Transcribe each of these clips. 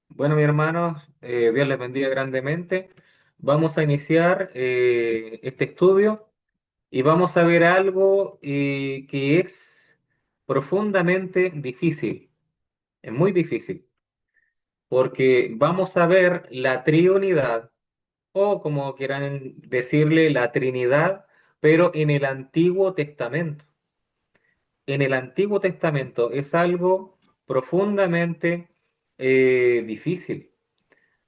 Bueno, mi hermanos, Dios les bendiga grandemente. Vamos a iniciar este estudio y vamos a ver algo que es profundamente difícil, es muy difícil, porque vamos a ver la triunidad, o como quieran decirle, la Trinidad, pero en el Antiguo Testamento. En el Antiguo Testamento es algo profundamente difícil.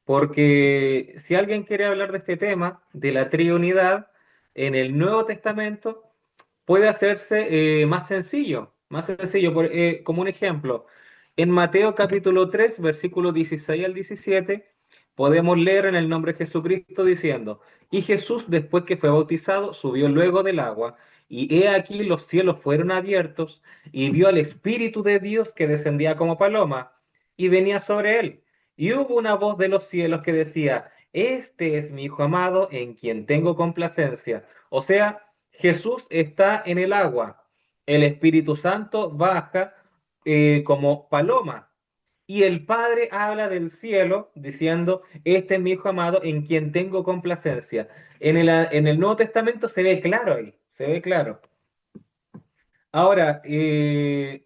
Porque si alguien quiere hablar de este tema, de la triunidad, en el Nuevo Testamento puede hacerse más sencillo, como un ejemplo. En Mateo capítulo 3 versículos 16 al 17 podemos leer en el nombre de Jesucristo diciendo, y Jesús después que fue bautizado subió luego del agua, y he aquí los cielos fueron abiertos, y vio al Espíritu de Dios que descendía como paloma, y venía sobre él. Y hubo una voz de los cielos que decía, este es mi Hijo amado en quien tengo complacencia. O sea, Jesús está en el agua, el Espíritu Santo baja como paloma y el Padre habla del cielo diciendo, este es mi Hijo amado en quien tengo complacencia. En el Nuevo Testamento se ve claro ahí, se ve claro. Ahora, en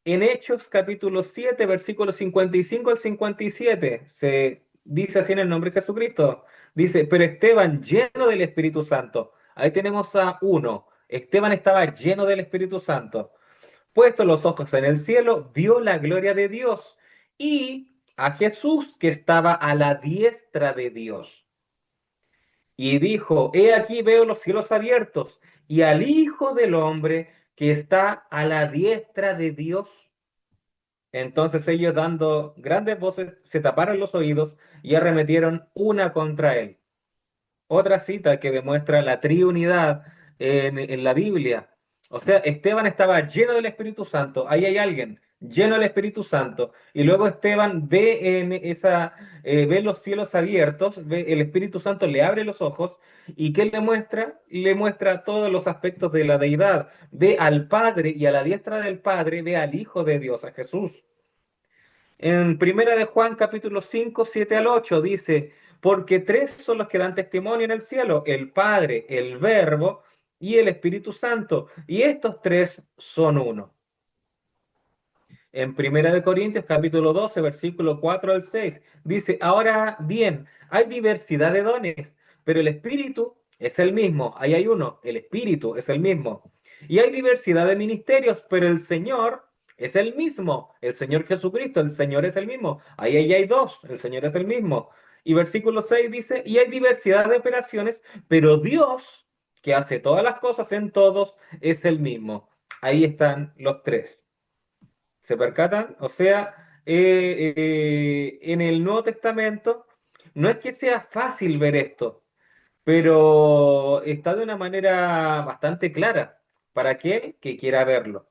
Hechos capítulo 7 versículos 55 al 57 se dice así en el nombre de Jesucristo. Dice, pero Esteban lleno del Espíritu Santo. Ahí tenemos a uno. Esteban estaba lleno del Espíritu Santo. Puesto los ojos en el cielo, vio la gloria de Dios y a Jesús que estaba a la diestra de Dios. Y dijo, he aquí veo los cielos abiertos y al Hijo del Hombre que está a la diestra de Dios. Entonces ellos dando grandes voces se taparon los oídos y arremetieron una contra él. Otra cita que demuestra la triunidad en la Biblia. O sea, Esteban estaba lleno del Espíritu Santo. Ahí hay alguien lleno del Espíritu Santo. Y luego Esteban ve los cielos abiertos, ve el Espíritu Santo le abre los ojos. ¿Y qué le muestra? Le muestra todos los aspectos de la deidad. Ve al Padre y a la diestra del Padre ve al Hijo de Dios, a Jesús. En Primera de Juan capítulo 5 7 al 8 dice, porque tres son los que dan testimonio en el cielo, el Padre, el Verbo y el Espíritu Santo, y estos tres son uno. En Primera de Corintios capítulo 12 versículo 4 al 6 dice, ahora bien, hay diversidad de dones, pero el Espíritu es el mismo, ahí hay uno, el Espíritu es el mismo. Y hay diversidad de ministerios, pero el Señor es el mismo, el Señor Jesucristo, el Señor es el mismo. Ahí hay dos, el Señor es el mismo. Y versículo 6 dice, y hay diversidad de operaciones, pero Dios, que hace todas las cosas en todos, es el mismo. Ahí están los tres. ¿Se percatan? O sea, en el Nuevo Testamento no es que sea fácil ver esto, pero está de una manera bastante clara para aquel que quiera verlo.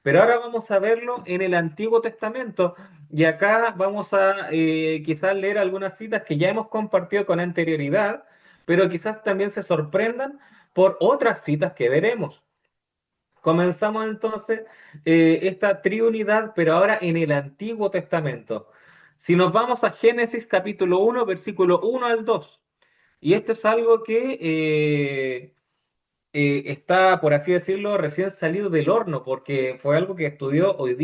Pero ahora vamos a verlo en el Antiguo Testamento y acá vamos a quizás leer algunas citas que ya hemos compartido con anterioridad, pero quizás también se sorprendan por otras citas que veremos. Comenzamos entonces esta triunidad, pero ahora en el Antiguo Testamento. Si nos vamos a Génesis capítulo 1 versículo 1 al 2 y esto es algo que está, por así decirlo, recién salido del horno, porque fue algo que se estudió hoy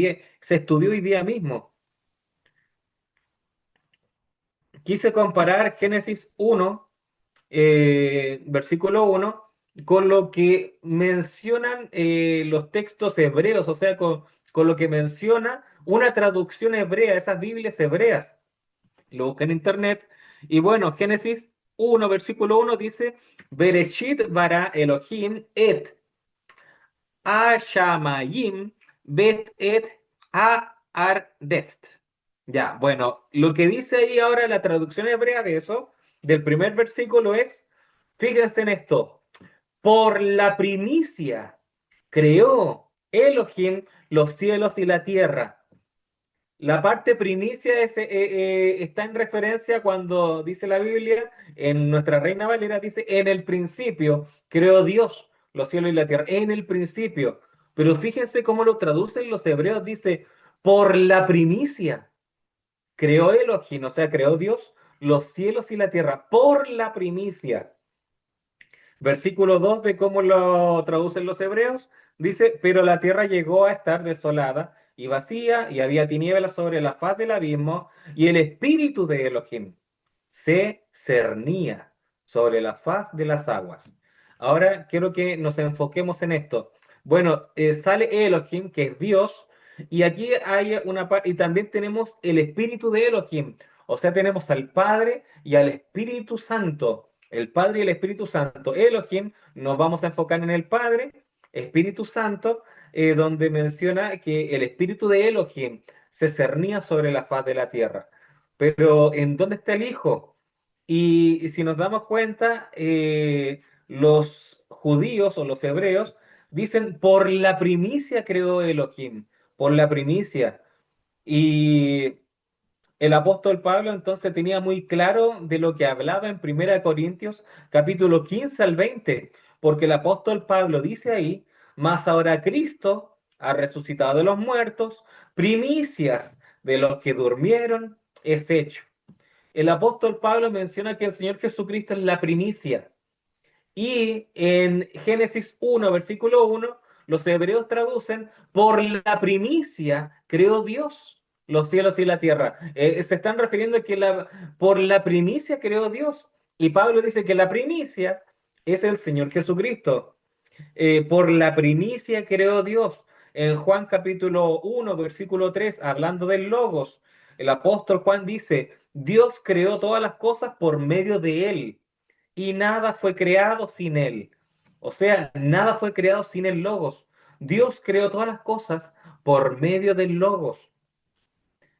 día mismo. Quise comparar Génesis 1 versículo 1 con lo que mencionan los textos hebreos, o sea, con lo que menciona una traducción hebrea, esas Biblias hebreas. Lo busqué en internet y bueno, Génesis 1, versículo 1 dice, Bereshit bara Elohim et Hashamayim bet et Ardest. Ya, bueno, lo que dice ahí ahora la traducción hebrea de eso, del primer versículo es, fíjense en esto, por la primicia creó Elohim los cielos y la tierra. La parte primicia está en referencia cuando dice la Biblia, en nuestra Reina Valera dice, en el principio creó Dios los cielos y la tierra, en el principio. Pero fíjense cómo lo traducen los hebreos, dice, por la primicia. Creó Elohim, o sea, creó Dios los cielos y la tierra por la primicia. Versículo 2 de cómo lo traducen los hebreos, dice, pero la tierra llegó a estar desolada y vacía, y había tinieblas sobre la faz del abismo, y el espíritu de Elohim se cernía sobre la faz de las aguas. Ahora quiero que nos enfoquemos en esto. Bueno, sale Elohim, que es Dios, y aquí hay una parte, y también tenemos el espíritu de Elohim, o sea, tenemos al Padre y al Espíritu Santo. El Padre y el Espíritu Santo. Elohim, nos vamos a enfocar en el Padre, Espíritu Santo, donde menciona que el Espíritu de Elohim se cernía sobre la faz de la tierra. Pero ¿en dónde está el Hijo? Y si nos damos cuenta, los judíos o los hebreos dicen, por la primicia creó Elohim, por la primicia. Y el apóstol Pablo entonces tenía muy claro de lo que hablaba en 1 Corintios capítulo 15 al 20, porque el apóstol Pablo dice ahí, mas ahora Cristo ha resucitado de los muertos, primicias de los que durmieron es hecho. El apóstol Pablo menciona que el Señor Jesucristo es la primicia. Y en Génesis 1, versículo 1, los hebreos traducen, por la primicia creó Dios los cielos y la tierra. Se están refiriendo a que por la primicia creó Dios. Y Pablo dice que la primicia es el Señor Jesucristo. Por la primicia creó Dios. En Juan capítulo 1, versículo 3, hablando del Logos, el apóstol Juan dice, Dios creó todas las cosas por medio de él y nada fue creado sin él. O sea, nada fue creado sin el Logos. Dios creó todas las cosas por medio del Logos.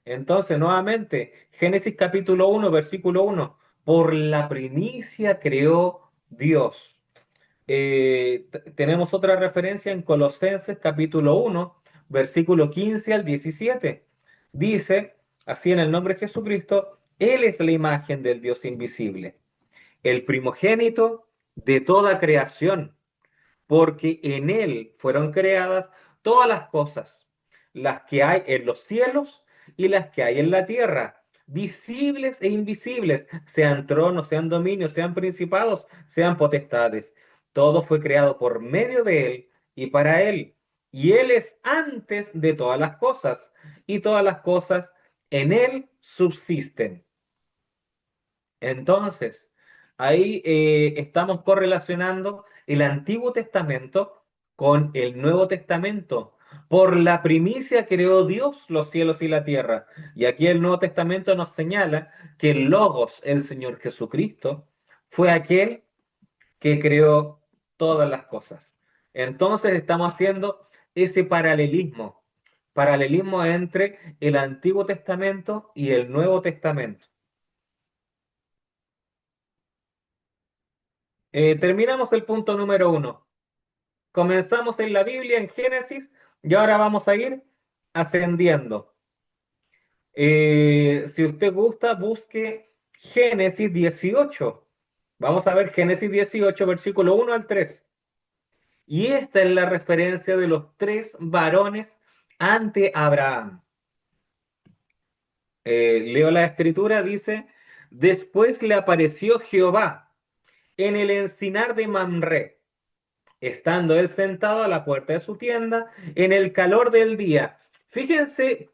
Entonces, nuevamente, Génesis capítulo 1, versículo 1, por la primicia creó Dios. Tenemos otra referencia en Colosenses capítulo 1, versículo 15 al 17. Dice, así en el nombre de Jesucristo, Él es la imagen del Dios invisible, el primogénito de toda creación, porque en Él fueron creadas todas las cosas, las que hay en los cielos y las que hay en la tierra, visibles e invisibles, sean tronos, sean dominios, sean principados, sean potestades. Todo fue creado por medio de Él y para Él. Y Él es antes de todas las cosas, y todas las cosas en Él subsisten. Entonces, ahí estamos correlacionando el Antiguo Testamento con el Nuevo Testamento. Por la primicia creó Dios los cielos y la tierra. Y aquí el Nuevo Testamento nos señala que el Logos, el Señor Jesucristo, fue aquel que creó todas las cosas. Entonces estamos haciendo ese paralelismo entre el Antiguo Testamento y el Nuevo Testamento. Terminamos el punto número 1. Comenzamos en la Biblia, en Génesis, y ahora vamos a ir ascendiendo. Si usted gusta, busque Génesis 18. Vamos a ver Génesis 18, versículo 1 al 3. Y esta es la referencia de los tres varones ante Abraham. Leo la escritura, dice, después le apareció Jehová en el encinar de Mamre, estando él sentado a la puerta de su tienda en el calor del día. Fíjense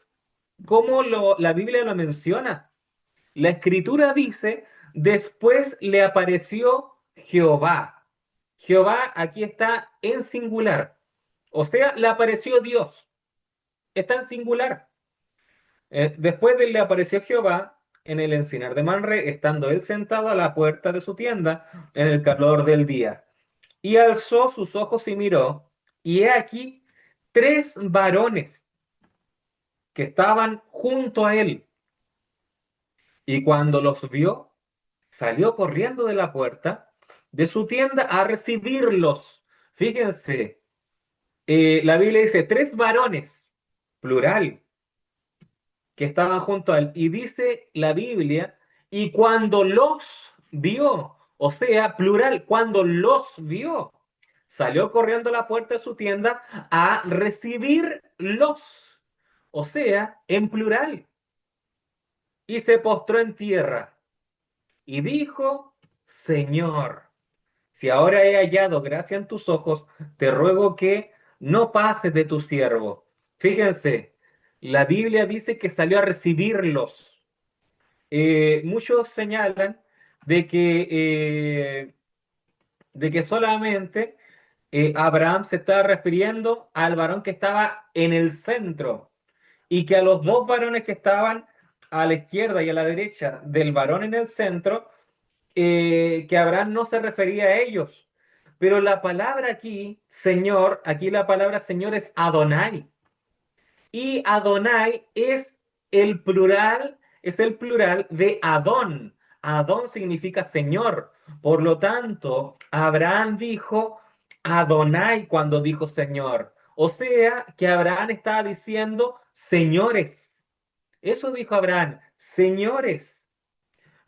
cómo la Biblia lo menciona. La escritura dice, después le apareció Jehová. Jehová aquí está en singular. O sea, le apareció Dios. Está en singular. Después de él le apareció Jehová en el encinar de Manre, estando él sentado a la puerta de su tienda en el calor del día. Y alzó sus ojos y miró, y he aquí tres varones que estaban junto a él. Y cuando los vio, salió corriendo de la puerta de su tienda a recibirlos. Fíjense, la Biblia dice tres varones, plural, que estaban junto a él. Y dice la Biblia, y cuando los vio, o sea, plural, cuando los vio, salió corriendo a la puerta de su tienda a recibirlos. o sea, en plural, y se postró en tierra y dijo, Señor, si ahora he hallado gracia en tus ojos, te ruego que no pases de tu siervo. Fíjense, la Biblia dice que salió a recibirlos. Muchos señalan de que, solamente Abraham se estaba refiriendo al varón que estaba en el centro y que a los dos varones que estaban a la izquierda y a la derecha del varón en el centro, que Abraham no se refería a ellos. Pero la palabra aquí, Señor, aquí la palabra Señor es Adonai. Y Adonai es el plural de Adón. Adón significa Señor. Por lo tanto, Abraham dijo Adonai cuando dijo Señor. O sea, que Abraham estaba diciendo señores. Eso dijo Abraham, señores.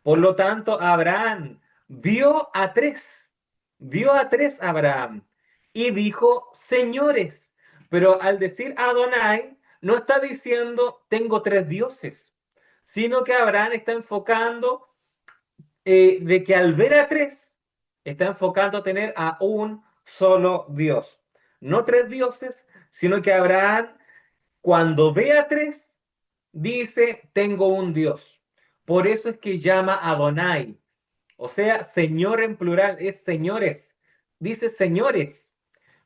Por lo tanto, Abraham vio a tres Abraham y dijo, señores, pero al decir Adonai, no está diciendo tengo tres dioses, sino que Abraham está enfocando de que al ver a tres, está enfocando a tener a un solo Dios. No tres dioses, sino que Abraham, cuando ve a tres, dice, tengo un Dios. Por eso es que llama Adonai. O sea, Señor en plural es señores. Dice señores,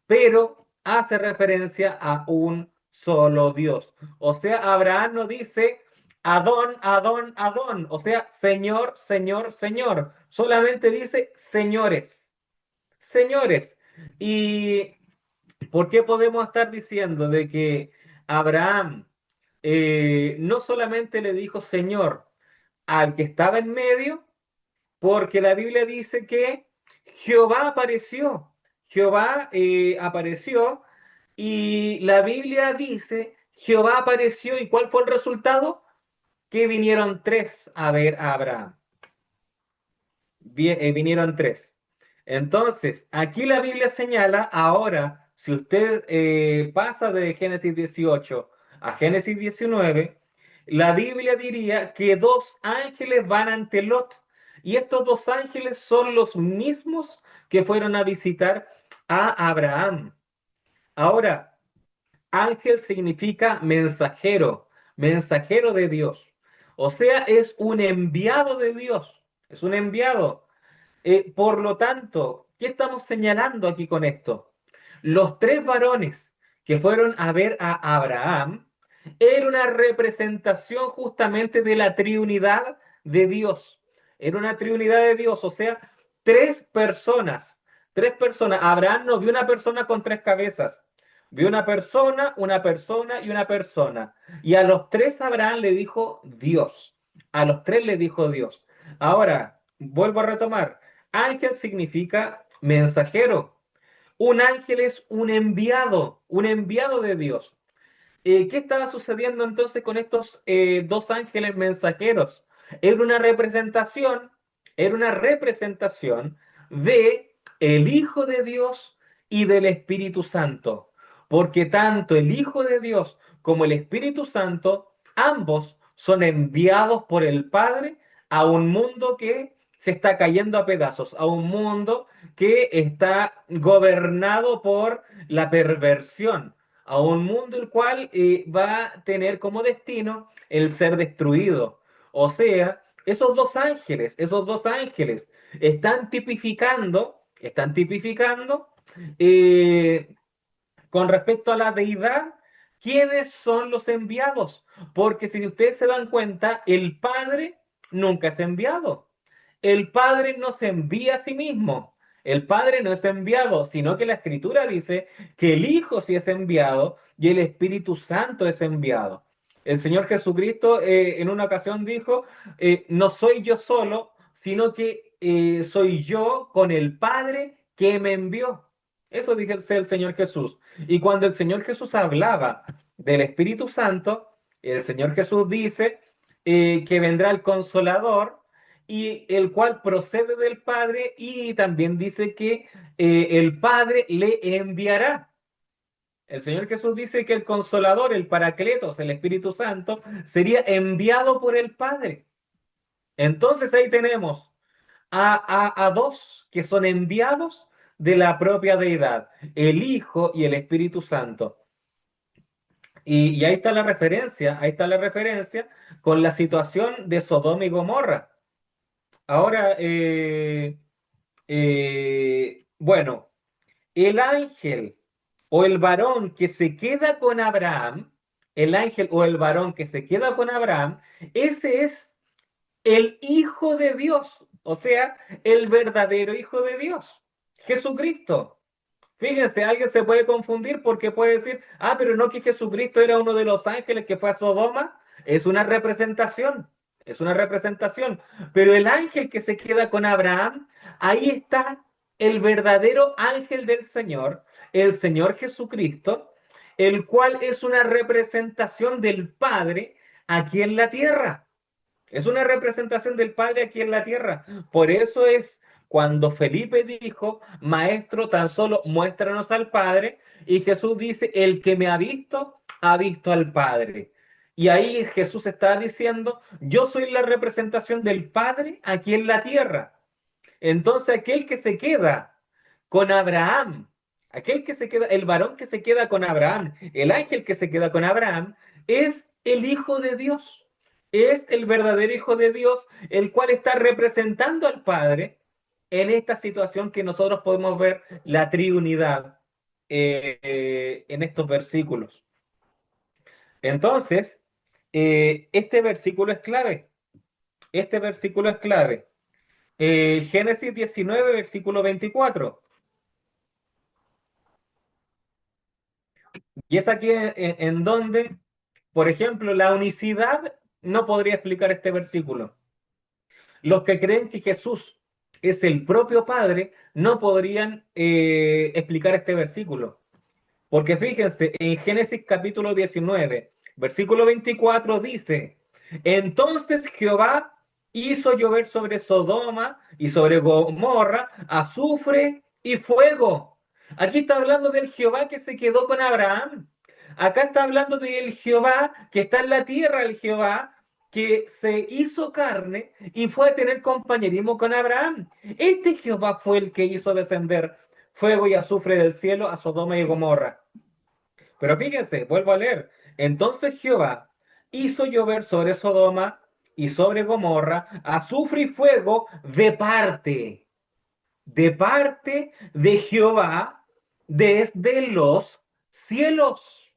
pero hace referencia a un solo Dios. O sea, Abraham no dice Adón, Adón, Adón. O sea, Señor, Señor, Señor. Solamente dice señores, señores. ¿Y por qué podemos estar diciendo de que Abraham no solamente le dijo Señor al que estaba en medio? Porque la Biblia dice que Jehová apareció. Jehová apareció y la Biblia dice, Jehová apareció y ¿cuál fue el resultado? Que vinieron tres a ver a Abraham. Vinieron tres. Entonces, aquí la Biblia señala, ahora, si usted pasa de Génesis 18 a Génesis 19, la Biblia diría que dos ángeles van ante Lot. Y estos dos ángeles son los mismos que fueron a visitar a Abraham. Ahora, ángel significa mensajero, mensajero de Dios. O sea, es un enviado de Dios, es un enviado. Por lo tanto, ¿qué estamos señalando aquí con esto? Los tres varones que fueron a ver a Abraham era una representación justamente de la triunidad de Dios. Era una triunidad de Dios, o sea, tres personas. Tres personas. Abraham no vio una persona con tres cabezas. Vio una persona y una persona. Y a los tres Abraham le dijo Dios. A los tres le dijo Dios. Ahora, vuelvo a retomar. Ángel significa mensajero. Un ángel es un enviado de Dios. ¿Qué estaba sucediendo entonces con estos dos ángeles mensajeros? Era una representación, era una representación de el Hijo de Dios y del Espíritu Santo, porque tanto el Hijo de Dios como el Espíritu Santo, ambos son enviados por el Padre a un mundo que se está cayendo a pedazos, a un mundo que está gobernado por la perversión, a un mundo el cual va a tener como destino el ser destruido. O sea, esos dos ángeles están tipificando eh, con respecto a la deidad, ¿quiénes son los enviados? Porque si ustedes se dan cuenta, el Padre nunca es enviado. El Padre no se envía a sí mismo. El Padre no es enviado, sino que la Escritura dice que el Hijo sí es enviado y el Espíritu Santo es enviado. El Señor Jesucristo en una ocasión dijo, no soy yo solo, sino que soy yo con el Padre que me envió. Eso dice el Señor Jesús. Y cuando el Señor Jesús hablaba del Espíritu Santo, el Señor Jesús dice que vendrá el Consolador y el cual procede del Padre y también dice que el Padre le enviará. El Señor Jesús dice que el Consolador, el Paracletos, el Espíritu Santo, sería enviado por el Padre. Entonces ahí tenemos a dos que son enviados de la propia deidad, el Hijo y el Espíritu Santo. Y ahí está la referencia con la situación de Sodoma y Gomorra. Ahora, bueno, el ángel o el varón que se queda con Abraham, el ángel o el varón que se queda con Abraham, ese es el Hijo de Dios, o sea, el verdadero Hijo de Dios, Jesucristo. Fíjense, alguien se puede confundir porque puede decir, ah, pero no que Jesucristo era uno de los ángeles que fue a Sodoma. Es una representación. Pero el ángel que se queda con Abraham, ahí está el verdadero ángel del Señor, el Señor Jesucristo, el cual es una representación del Padre aquí en la tierra. Es una representación del Padre aquí en la tierra. Por eso es cuando Felipe dijo, Maestro, tan solo muéstranos al Padre, y Jesús dice, el que me ha visto al Padre. Y ahí Jesús está diciendo, yo soy la representación del Padre aquí en la tierra. Entonces aquel que se queda con Abraham, aquel que se queda, el varón que se queda con Abraham, el ángel que se queda con Abraham, es el Hijo de Dios, es el verdadero Hijo de Dios, el cual está representando al Padre en esta situación que nosotros podemos ver la triunidad en estos versículos. Entonces, este versículo es clave, este versículo es clave. Génesis 19, versículo 24. Y es aquí en donde, por ejemplo, la unicidad no podría explicar este versículo. Los que creen que Jesús es el propio Padre no podrían explicar este versículo. Porque fíjense, en Génesis capítulo 19, versículo 24 dice, entonces Jehová hizo llover sobre Sodoma y sobre Gomorra azufre y fuego. Aquí está hablando del Jehová que se quedó con Abraham. Acá está hablando del Jehová que está en la tierra, el Jehová que se hizo carne y fue a tener compañerismo con Abraham. Este Jehová fue el que hizo descender fuego y azufre del cielo a Sodoma y Gomorra. Pero fíjense, vuelvo a leer. Entonces Jehová hizo llover sobre Sodoma y sobre Gomorra azufre y fuego de parte de Jehová desde los cielos.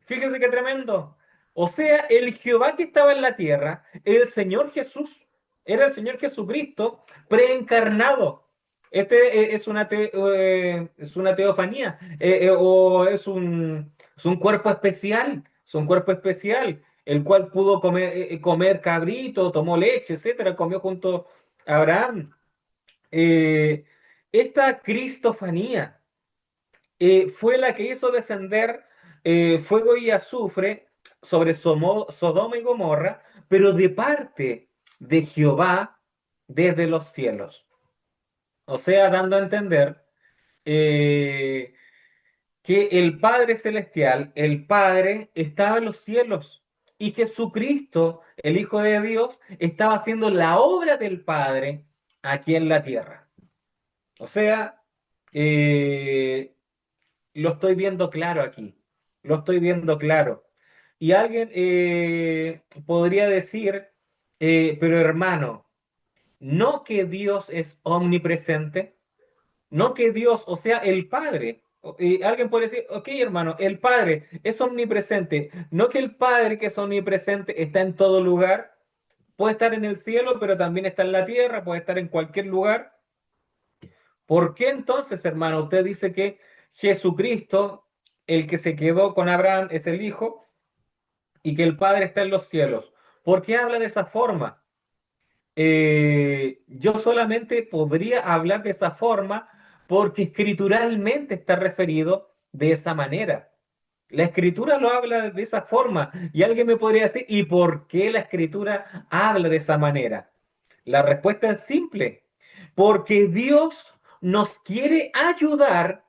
Fíjense qué tremendo. O sea, el Jehová que estaba en la tierra, el Señor Jesús, era el Señor Jesucristo preencarnado. Este es una teofanía o es un cuerpo especial, es un cuerpo especial, el cual pudo comer cabrito, tomó leche, etcétera, comió junto a Abraham. Eh, esta cristofanía fue la que hizo descender fuego y azufre sobre Sodoma y Gomorra, pero de parte de Jehová desde los cielos. O sea, dando a entender eh, que el Padre Celestial, el Padre, estaba en los cielos y Jesucristo, el Hijo de Dios, estaba haciendo la obra del Padre aquí en la tierra. O sea, eh, lo estoy viendo claro aquí, lo estoy viendo claro. Y alguien podría decir, pero hermano, no que Dios es omnipresente, no que Dios, o sea, el Padre. Alguien puede decir, ok, hermano, el Padre es omnipresente, no que el Padre que es omnipresente está en todo lugar, puede estar en el cielo, pero también está en la tierra, puede estar en cualquier lugar. ¿Por qué entonces, hermano, usted dice que Jesucristo, el que se quedó con Abraham, es el Hijo y que el Padre está en los cielos? ¿Por qué habla de esa forma? Yo solamente podría hablar de esa forma porque escrituralmente está referido de esa manera. La escritura lo habla de esa forma y alguien me podría decir, ¿y por qué la escritura habla de esa manera? La respuesta es simple, porque Dios nos quiere ayudar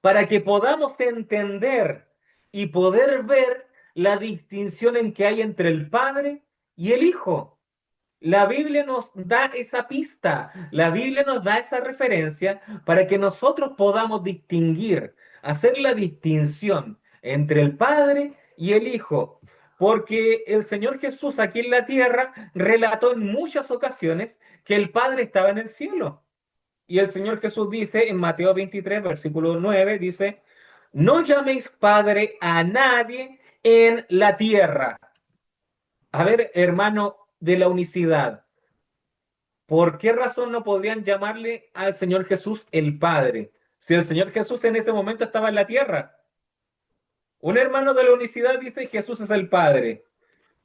para que podamos entender y poder ver la distinción en que hay entre el Padre y el Hijo. La Biblia nos da esa pista, la Biblia nos da esa referencia para que nosotros podamos distinguir, hacer la distinción entre el Padre y el Hijo. Porque el Señor Jesús aquí en la tierra relató en muchas ocasiones que el Padre estaba en el cielo. Y el Señor Jesús dice en Mateo 23, versículo 9, dice, no llaméis Padre a nadie en la tierra. A ver, hermano de la unicidad, ¿por qué razón no podrían llamarle al Señor Jesús el Padre? Si el Señor Jesús en ese momento estaba en la tierra. Un hermano de la unicidad dice Jesús es el Padre.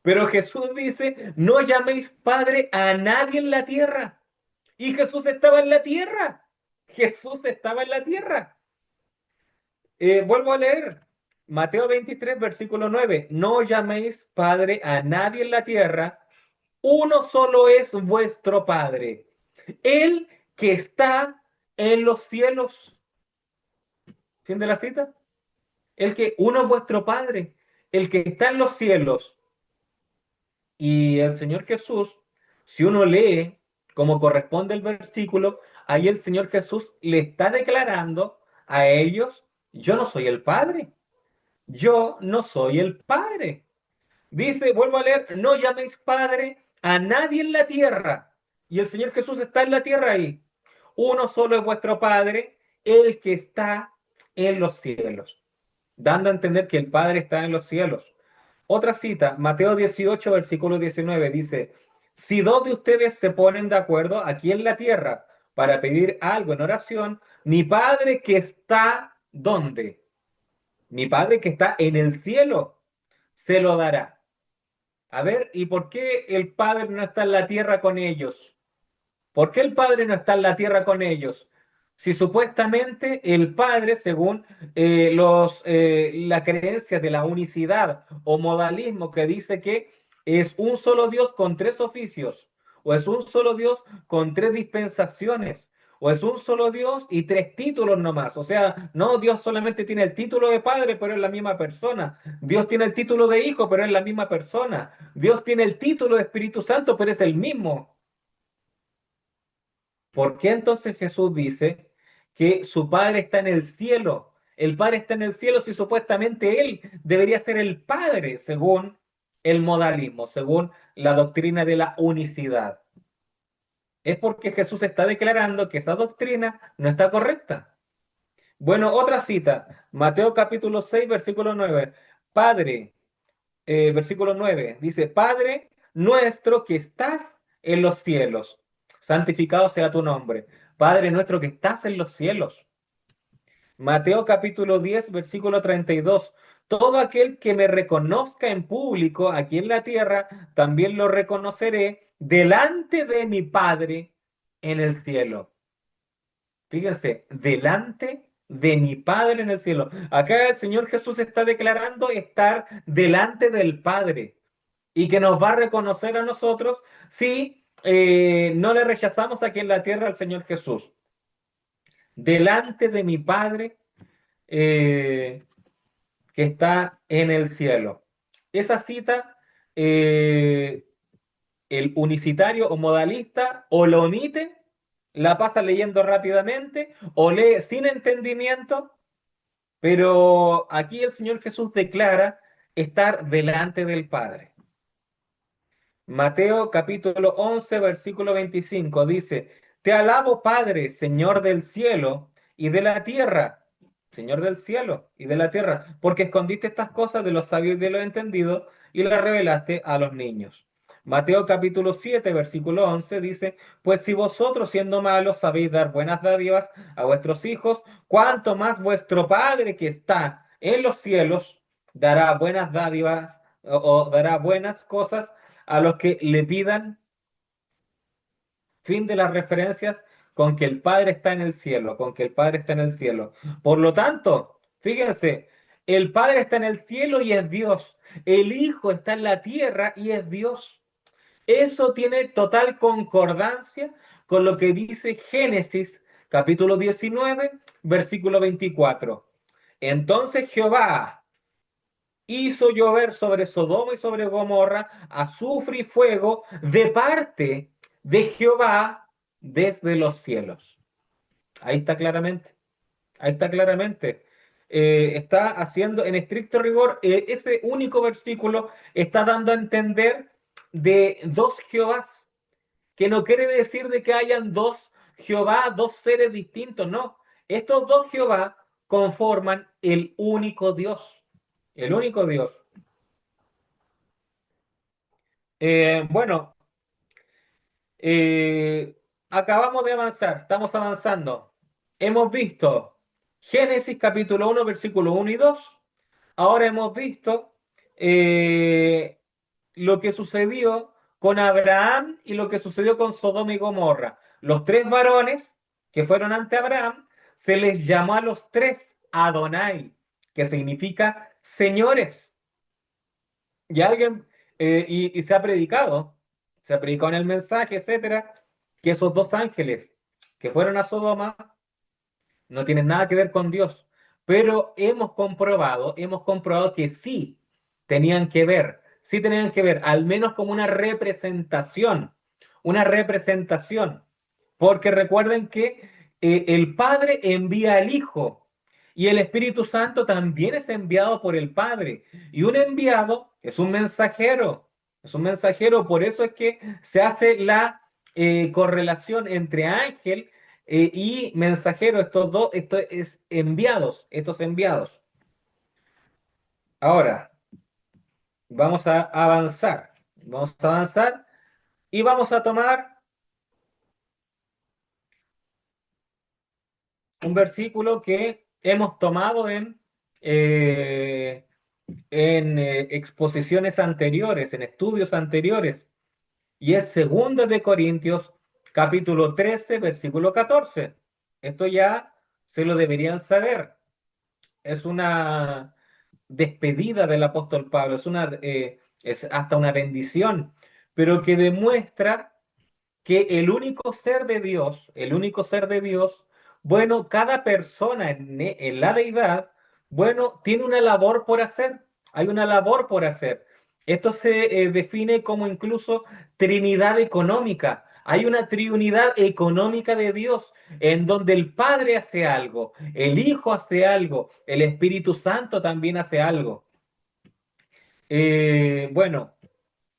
Pero Jesús dice, no llaméis Padre a nadie en la tierra. Y Jesús estaba en la tierra. Jesús estaba en la tierra. Vuelvo a leer. Mateo 23, versículo 9. No llaméis Padre a nadie en la tierra. Uno solo es vuestro Padre, el que está en los cielos. ¿Fin de la cita? Uno es vuestro Padre, el que está en los cielos. Y el Señor Jesús, si uno lee como corresponde el versículo, ahí el Señor Jesús le está declarando a ellos, yo no soy el Padre, yo no soy el Padre. Dice, vuelvo a leer, no llaméis Padre a nadie en la tierra. Y el Señor Jesús está en la tierra ahí. Uno solo es vuestro Padre, el que está en los cielos. Dando a entender que el Padre está en los cielos. Otra cita, Mateo 18, versículo 19, dice, si dos de ustedes se ponen de acuerdo aquí en la tierra para pedir algo en oración, mi Padre que está, ¿dónde? Mi Padre que está en el cielo, se lo dará. A ver, ¿y por qué el Padre no está en la tierra con ellos? ¿Por qué el Padre no está en la tierra con ellos? Si supuestamente el Padre, según la creencia de la unicidad o modalismo que dice que es un solo Dios con tres oficios, o es un solo Dios con tres dispensaciones, o es un solo Dios y tres títulos nomás. O sea, no, Dios solamente tiene el título de Padre, pero es la misma persona. Dios tiene el título de Hijo, pero es la misma persona. Dios tiene el título de Espíritu Santo, pero es el mismo. ¿Por qué entonces Jesús dice que su Padre está en el cielo? El Padre está en el cielo si supuestamente Él debería ser el Padre, según el modalismo, según la doctrina de la unicidad. Es porque Jesús está declarando que esa doctrina no está correcta. Bueno, otra cita, Mateo capítulo 6, versículo 9. Padre, versículo 9, dice, Padre nuestro que estás en los cielos, santificado sea tu nombre. Padre nuestro que estás en los cielos. Mateo capítulo 10, versículo 32. Todo aquel que me reconozca en público aquí en la tierra, también lo reconoceré delante de mi Padre en el cielo. Fíjense, delante de mi Padre en el cielo. Acá el Señor Jesús está declarando estar delante del Padre y que nos va a reconocer a nosotros si no le rechazamos aquí en la tierra al Señor Jesús. Delante de mi Padre eh, que está en el cielo. Esa cita, eh, el unicitario o modalista o lo omite, la pasa leyendo rápidamente o lee sin entendimiento, pero aquí el Señor Jesús declara estar delante del Padre. Mateo capítulo 11, versículo 25 dice, Te alabo, Padre, Señor del cielo y de la tierra, Señor del cielo y de la tierra, porque escondiste estas cosas de los sabios y de los entendidos y las revelaste a los niños. Mateo capítulo 7, versículo 11 dice, Pues si vosotros siendo malos sabéis dar buenas dádivas a vuestros hijos, cuánto más vuestro Padre que está en los cielos dará buenas dádivas o dará buenas cosas a los que le pidan. Fin de las referencias con que el Padre está en el cielo, con que el Padre está en el cielo. Por lo tanto, fíjense, el Padre está en el cielo y es Dios. El Hijo está en la tierra y es Dios. Eso tiene total concordancia con lo que dice Génesis capítulo 19, versículo 24. Entonces Jehová hizo llover sobre Sodoma y sobre Gomorra azufre y fuego de parte de Jehová desde los cielos. Ahí está claramente. Ahí está claramente. Está haciendo en estricto rigor, ese único versículo está dando a entender de dos Jehovás, que no quiere decir de que hayan dos Jehová, dos seres distintos, no. Estos dos Jehová conforman el único Dios, el único Dios. Bueno, eh, acabamos de avanzar, estamos avanzando. Hemos visto Génesis capítulo 1, versículo 1 y 2. Ahora hemos visto eh, lo que sucedió con Abraham y lo que sucedió con Sodoma y Gomorra. Los tres varones que fueron ante Abraham, se les llamó a los tres Adonai, que significa señores. Y alguien, y se ha predicado en el mensaje, etcétera, que esos dos ángeles que fueron a Sodoma no tienen nada que ver con Dios, pero hemos comprobado que sí tenían que ver, al menos como una representación, porque recuerden que el Padre envía al Hijo y el Espíritu Santo también es enviado por el Padre, y un enviado es un mensajero, por eso es que se hace la correlación entre ángel y mensajero, estos dos, esto es enviados, estos enviados. Ahora, vamos a avanzar y vamos a tomar un versículo que hemos tomado en exposiciones anteriores, en estudios anteriores, y es 2 de Corintios, capítulo 13, versículo 14. Esto ya se lo deberían saber. Es una despedida del apóstol Pablo, es hasta una bendición, pero que demuestra que el único ser de Dios, bueno, cada persona en la deidad, bueno, tiene una labor por hacer, hay una labor por hacer. Esto se define como incluso Trinidad económica. Hay una triunidad económica de Dios en donde el Padre hace algo, el Hijo hace algo, el Espíritu Santo también hace algo. Bueno,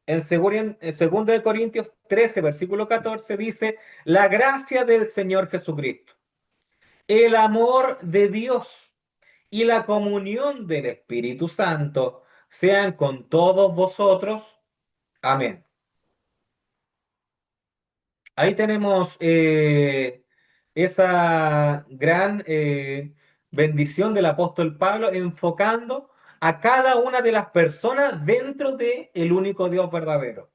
en 2 de Corintios 13, versículo 14, dice, la gracia del Señor Jesucristo, el amor de Dios y la comunión del Espíritu Santo sean con todos vosotros. Amén. Ahí tenemos esa gran bendición del apóstol Pablo enfocando a cada una de las personas dentro del único Dios verdadero.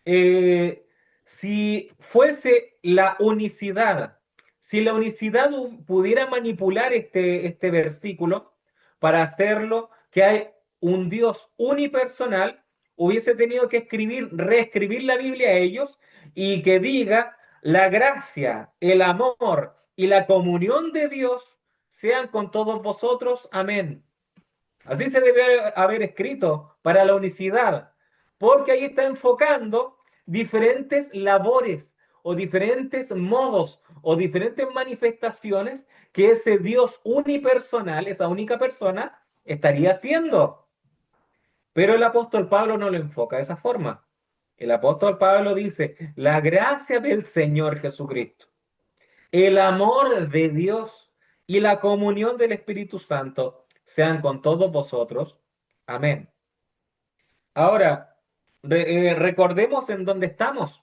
eh, si fuese la unicidad, si la unicidad pudiera manipular este versículo para hacerlo que hay un Dios unipersonal, hubiese tenido que reescribir la Biblia a ellos y que diga la gracia, el amor y la comunión de Dios sean con todos vosotros. Amén. Así se debe haber escrito para la unicidad, porque ahí está enfocando diferentes labores o diferentes modos o diferentes manifestaciones que ese Dios unipersonal, esa única persona, estaría haciendo. Pero el apóstol Pablo no lo enfoca de esa forma. El apóstol Pablo dice, la gracia del Señor Jesucristo, el amor de Dios y la comunión del Espíritu Santo sean con todos vosotros. Amén. Ahora, recordemos en dónde estamos.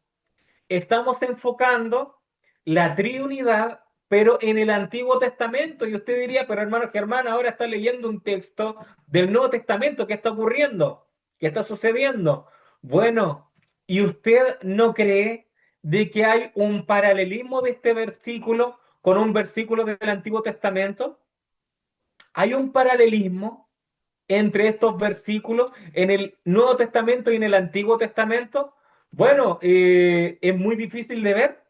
Estamos enfocando la triunidad, pero en el Antiguo Testamento. Y usted diría, pero hermano Germán, ahora está leyendo un texto del Nuevo Testamento. ¿Qué está ocurriendo? ¿Qué está sucediendo? Bueno, ¿y usted no cree de que hay un paralelismo de este versículo con un versículo del Antiguo Testamento? Hay un paralelismo entre estos versículos en el Nuevo Testamento y en el Antiguo Testamento. Bueno, es muy difícil de ver,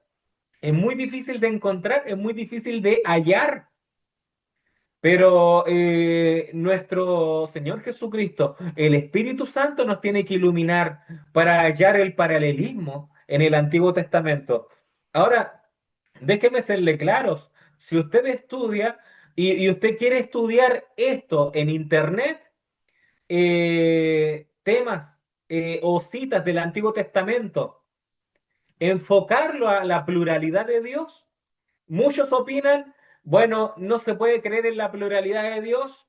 es muy difícil de encontrar, es muy difícil de hallar. Pero nuestro Señor Jesucristo, el Espíritu Santo nos tiene que iluminar para hallar el paralelismo en el Antiguo Testamento. Ahora, déjeme serle claros, si usted estudia y usted quiere estudiar esto en Internet, temas o citas del Antiguo Testamento, enfocarlo a la pluralidad de Dios. Muchos opinan, bueno, no se puede creer en la pluralidad de Dios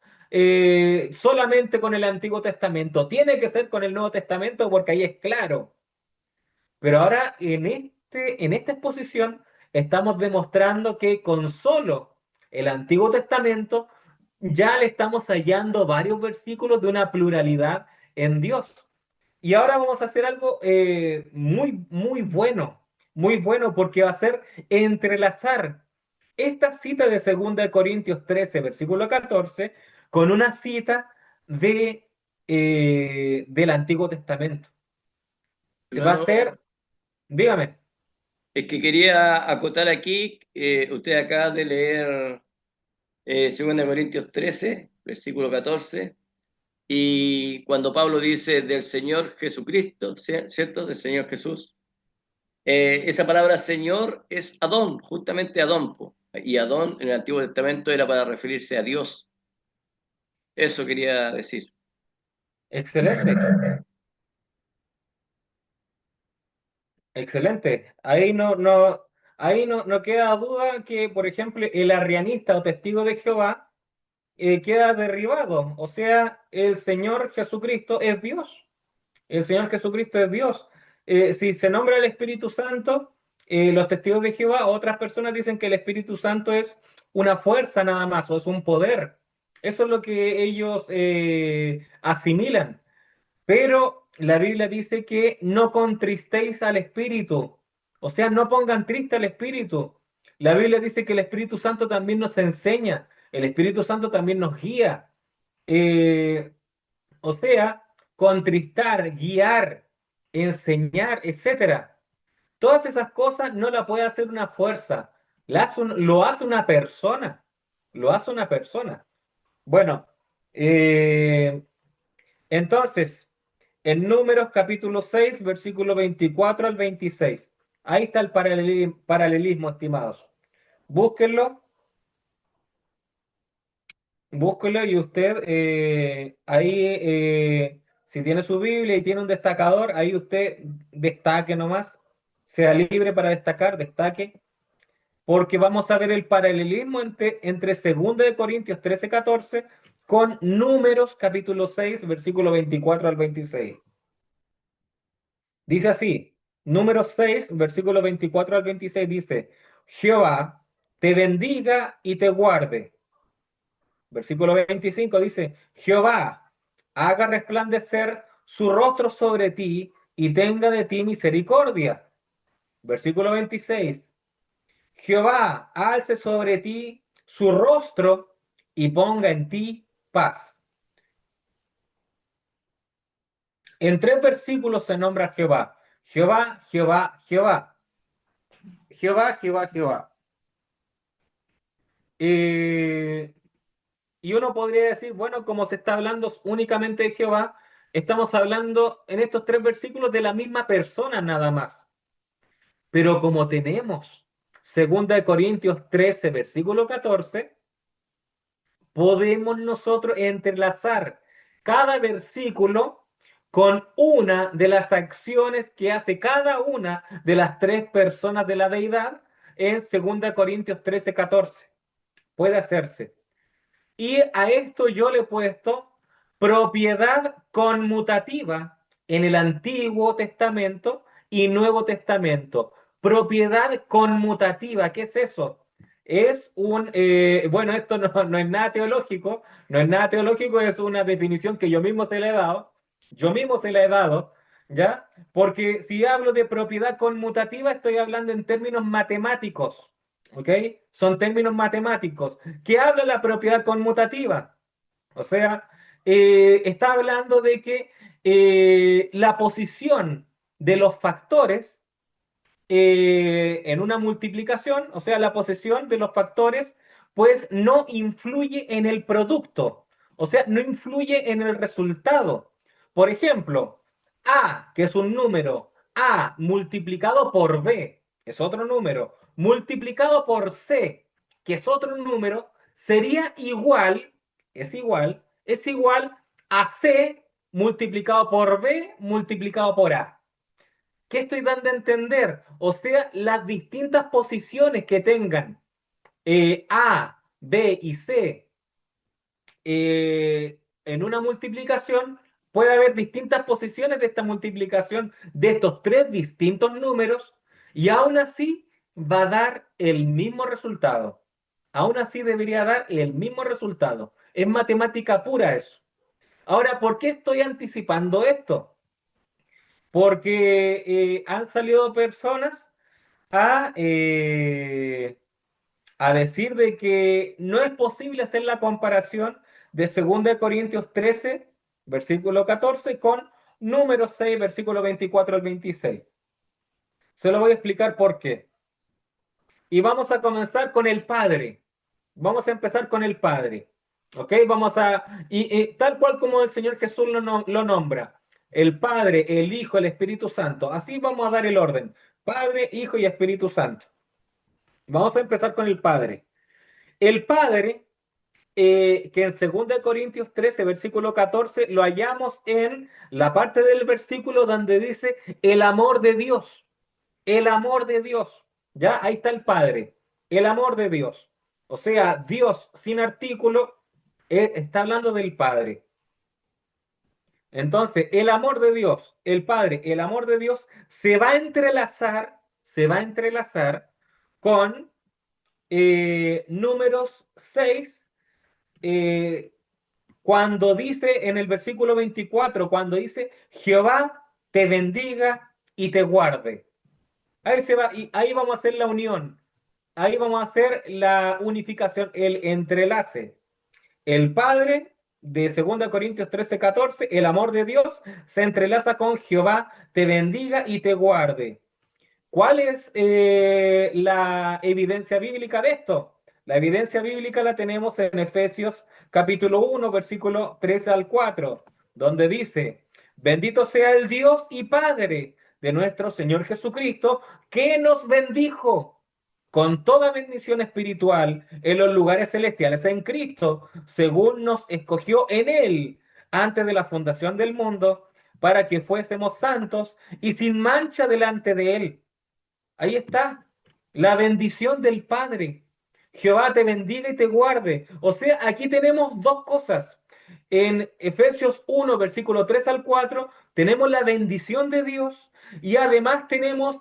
solamente con el Antiguo Testamento. Tiene que ser con el Nuevo Testamento porque ahí es claro. Pero ahora en esta exposición estamos demostrando que con solo el Antiguo Testamento ya le estamos hallando varios versículos de una pluralidad en Dios. Y ahora vamos a hacer algo muy bueno, porque va a ser entrelazar esta cita de 2 Corintios 13 versículo 14, con una cita del Antiguo Testamento. Va a Hermano, ser, dígame, es que quería acotar aquí, usted acaba de leer 2 Corintios 13, versículo 14, y cuando Pablo dice del Señor Jesucristo, ¿cierto? Del Señor Jesús, esa palabra Señor es Adón, justamente Adón, po. Y Adón en el Antiguo Testamento era para referirse a Dios. Eso quería decir. excelente, excelente. Ahí no queda duda que, por ejemplo, el arrianista o testigo de Jehová queda derribado. O sea, el Señor Jesucristo es Dios. El Señor Jesucristo es Dios. Si se nombra el Espíritu Santo, los testigos de Jehová, otras personas dicen que el Espíritu Santo es una fuerza nada más, o es un poder. Eso es lo que ellos asimilan. Pero la Biblia dice que no contristéis al Espíritu. O sea, no pongan triste al Espíritu. La Biblia dice que el Espíritu Santo también nos enseña. El Espíritu Santo también nos guía. Eh, o sea, contristar, guiar, enseñar, etcétera. Todas esas cosas no la puede hacer una fuerza. Lo hace una persona. Lo hace una persona. Bueno, eh, entonces, en Números capítulo 6 versículo 24 al 26. Ahí está el paralelismo, estimados. Búsquenlo, búsquenlo y usted ahí, si tiene su Biblia y tiene un destacador, ahí usted destaque nomás, sea libre para destacar, destaque, porque vamos a ver el paralelismo entre 2 Corintios 13 14 con Números capítulo 6 versículo 24 al 26. Dice así, número 6 versículo 24 al 26 dice, Jehová te bendiga y te guarde. Versículo 25 dice, Jehová haga resplandecer su rostro sobre ti y tenga de ti misericordia. Versículo 26, Jehová alce sobre ti su rostro y ponga en ti paz. En 3 versículos se nombra Jehová. Jehová, Jehová, Jehová. Jehová, Jehová, Jehová. Eh, y uno podría decir, bueno, como se está hablando únicamente de Jehová, estamos hablando en estos 3 versículos de la misma persona nada más. Pero como tenemos 2 Corintios 13 versículo 14, podemos nosotros entrelazar cada versículo con una de las acciones que hace cada una de las 3 personas de la deidad en 2 Corintios 13 14. Puede hacerse. Y a esto yo le he puesto propiedad conmutativa en el Antiguo Testamento y Nuevo Testamento. Propiedad conmutativa, ¿qué es eso? Bueno, esto no es nada teológico, no es nada teológico, es una definición que yo mismo se le he dado, yo mismo se la he dado, ¿ya? Porque si hablo de propiedad conmutativa, estoy hablando en términos matemáticos, ¿ok? Son términos matemáticos. ¿Qué habla la propiedad conmutativa? O sea, está hablando de que la posición de los factores en una multiplicación, o sea, la posición de los factores pues no influye en el producto, o sea, no influye en el resultado. Por ejemplo, A, que es un número, A multiplicado por B, es otro número, multiplicado por C, que es otro número, sería igual, es igual a C multiplicado por B multiplicado por A. ¿Qué estoy dando a entender? O sea, las distintas posiciones que tengan A, B y C en una multiplicación, puede haber distintas posiciones de esta multiplicación de estos tres distintos números y aún así va a dar el mismo resultado. Aún así debería dar el mismo resultado. Es matemática pura eso. Ahora, ¿por qué estoy anticipando esto? Porque han salido personas a, eh, a decir de que no es posible hacer la comparación de 2 Corintios 13, versículo 14, con número 6, versículo 24 al 26. Se lo voy a explicar por qué. Y vamos a comenzar con el Padre. Vamos a empezar con el Padre. ¿Ok? Y tal cual como el Señor Jesús lo nombra. El Padre, el Hijo, el Espíritu Santo. Así vamos a dar el orden. Padre, Hijo y Espíritu Santo. Vamos a empezar con el Padre. El Padre, que en 2 Corintios 13, versículo 14, lo hallamos en la parte del versículo donde dice el amor de Dios. El amor de Dios. Ya, ahí está el Padre. El amor de Dios. O sea, Dios sin artículo está hablando del Padre. Entonces, el amor de Dios, el Padre, el amor de Dios se va a entrelazar con números 6 eh, cuando dice en el versículo 24, cuando dice, Jehová te bendiga y te guarde. Ahí se va, y ahí vamos a hacer la unión. Ahí vamos a hacer la unificación, el entrelace. El Padre de 2 Corintios 13, 14, el amor de Dios se entrelaza con Jehová te bendiga y te guarde. ¿Cuál es la evidencia bíblica de esto? La evidencia bíblica la tenemos en Efesios capítulo 1, versículo 13 al 4, donde dice, bendito sea el Dios y Padre de nuestro Señor Jesucristo, que nos bendijo con toda bendición espiritual en los lugares celestiales en Cristo, según nos escogió en Él antes de la fundación del mundo, para que fuésemos santos y sin mancha delante de Él. Ahí está, la bendición del Padre. Jehová te bendiga y te guarde. O sea, aquí tenemos dos cosas. En Efesios 1, versículo 3 al 4, tenemos la bendición de Dios y además tenemos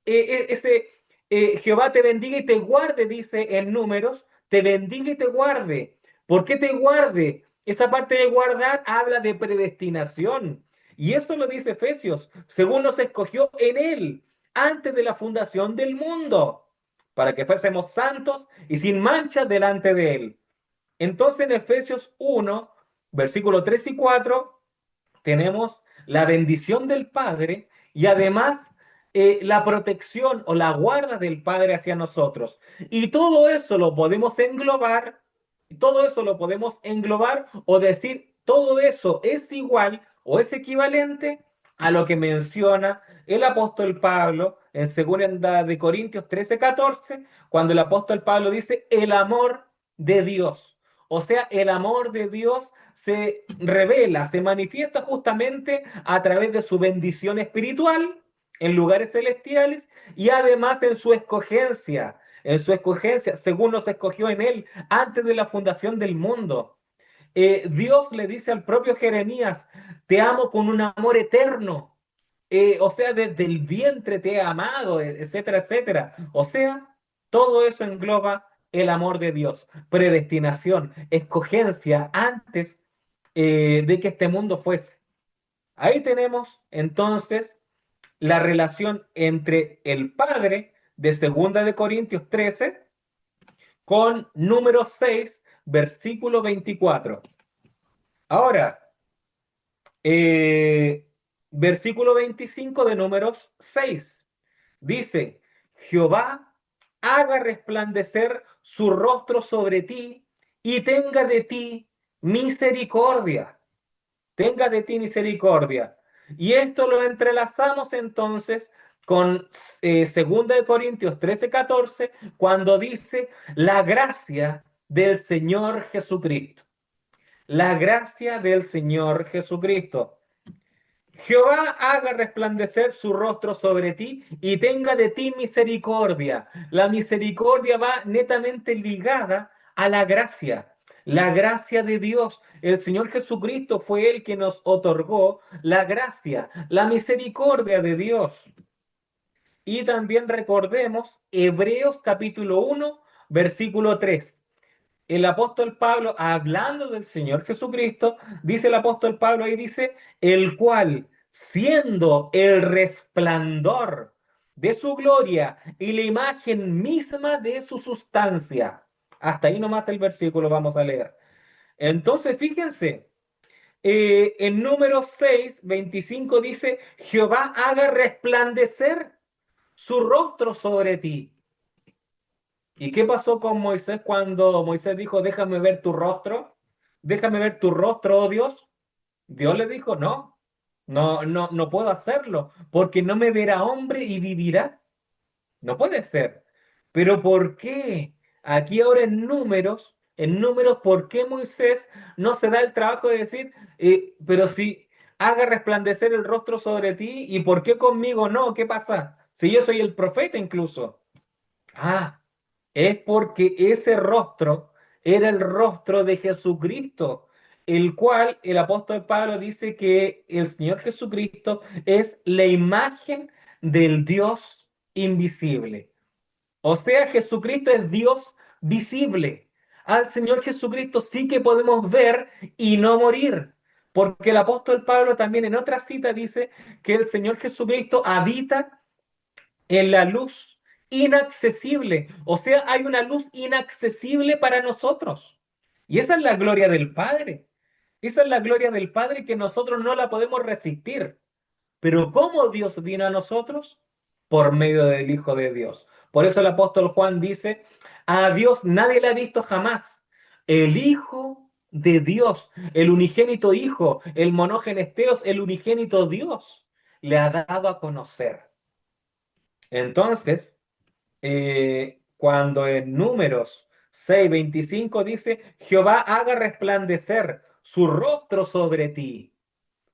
ese Jehová te bendiga y te guarde, dice en Números, te bendiga y te guarde. ¿Por qué te guarde? Esa parte de guardar habla de predestinación. Y eso lo dice Efesios, según nos escogió en él antes de la fundación del mundo, para que fuésemos santos y sin mancha delante de Él. Entonces en Efesios 1, versículos 3 y 4, tenemos la bendición del Padre y además la protección o la guarda del Padre hacia nosotros. Y todo eso lo podemos englobar o decir, todo eso es igual o es equivalente a lo que menciona el apóstol Pablo en 2 Corintios 13, 14, cuando el apóstol Pablo dice el amor de Dios. O sea, el amor de Dios se revela, se manifiesta justamente a través de su bendición espiritual en lugares celestiales y además en su escogencia, según nos escogió en él antes de la fundación del mundo. Dios le dice al propio Jeremías, te amo con un amor eterno. O sea, desde el vientre te he amado, etcétera, etcétera. O sea, todo eso engloba el amor de Dios, predestinación, escogencia antes de que este mundo fuese. Ahí tenemos entonces la relación entre el Padre de 2 Corintios 13 con número 6, versículo 24. Ahora, eh, versículo 25 de números 6 dice, Jehová haga resplandecer su rostro sobre ti y tenga de ti misericordia. Tenga de ti misericordia. Y esto lo entrelazamos entonces con 2 de Corintios 13:14, cuando dice la gracia del Señor Jesucristo. La gracia del Señor Jesucristo. Jehová haga resplandecer su rostro sobre ti y tenga de ti misericordia. La misericordia va netamente ligada a la gracia. La gracia de Dios. El Señor Jesucristo fue el que nos otorgó la gracia, la misericordia de Dios. Y también recordemos Hebreos capítulo 1, versículo 3. El apóstol Pablo, hablando del Señor Jesucristo, dice el apóstol Pablo ahí, dice, el cual, siendo el resplandor de su gloria y la imagen misma de su sustancia. Hasta ahí nomás el versículo vamos a leer. Entonces, fíjense, en número 6:25 dice, Jehová haga resplandecer su rostro sobre ti. ¿Y qué pasó con Moisés cuando Moisés dijo, déjame ver tu rostro? Déjame ver tu rostro, oh Dios. Dios le dijo, no, no puedo hacerlo, porque no me verá hombre y vivirá. No puede ser. Pero ¿por qué? Aquí ahora en números, ¿por qué Moisés no se da el trabajo de decir, pero si haga resplandecer el rostro sobre ti, ¿y por qué conmigo no? ¿Qué pasa? Si yo soy el profeta incluso. Ah, es porque ese rostro era el rostro de Jesucristo, el cual el apóstol Pablo dice que el Señor Jesucristo es la imagen del Dios invisible. O sea, Jesucristo es Dios visible. Al Señor Jesucristo sí que podemos ver y no morir. Porque el apóstol Pablo también en otra cita dice que el Señor Jesucristo habita en la luz inaccesible. O sea, hay una luz inaccesible para nosotros. Y esa es la gloria del Padre. Esa es la gloria del Padre que nosotros no la podemos resistir. Pero ¿cómo Dios vino a nosotros? Por medio del Hijo de Dios. Por eso el apóstol Juan dice, a Dios nadie le ha visto jamás. El Hijo de Dios, el unigénito Hijo, el monógenes el unigénito Dios, le ha dado a conocer. Entonces, cuando en Números 6:25 dice, Jehová haga resplandecer su rostro sobre ti.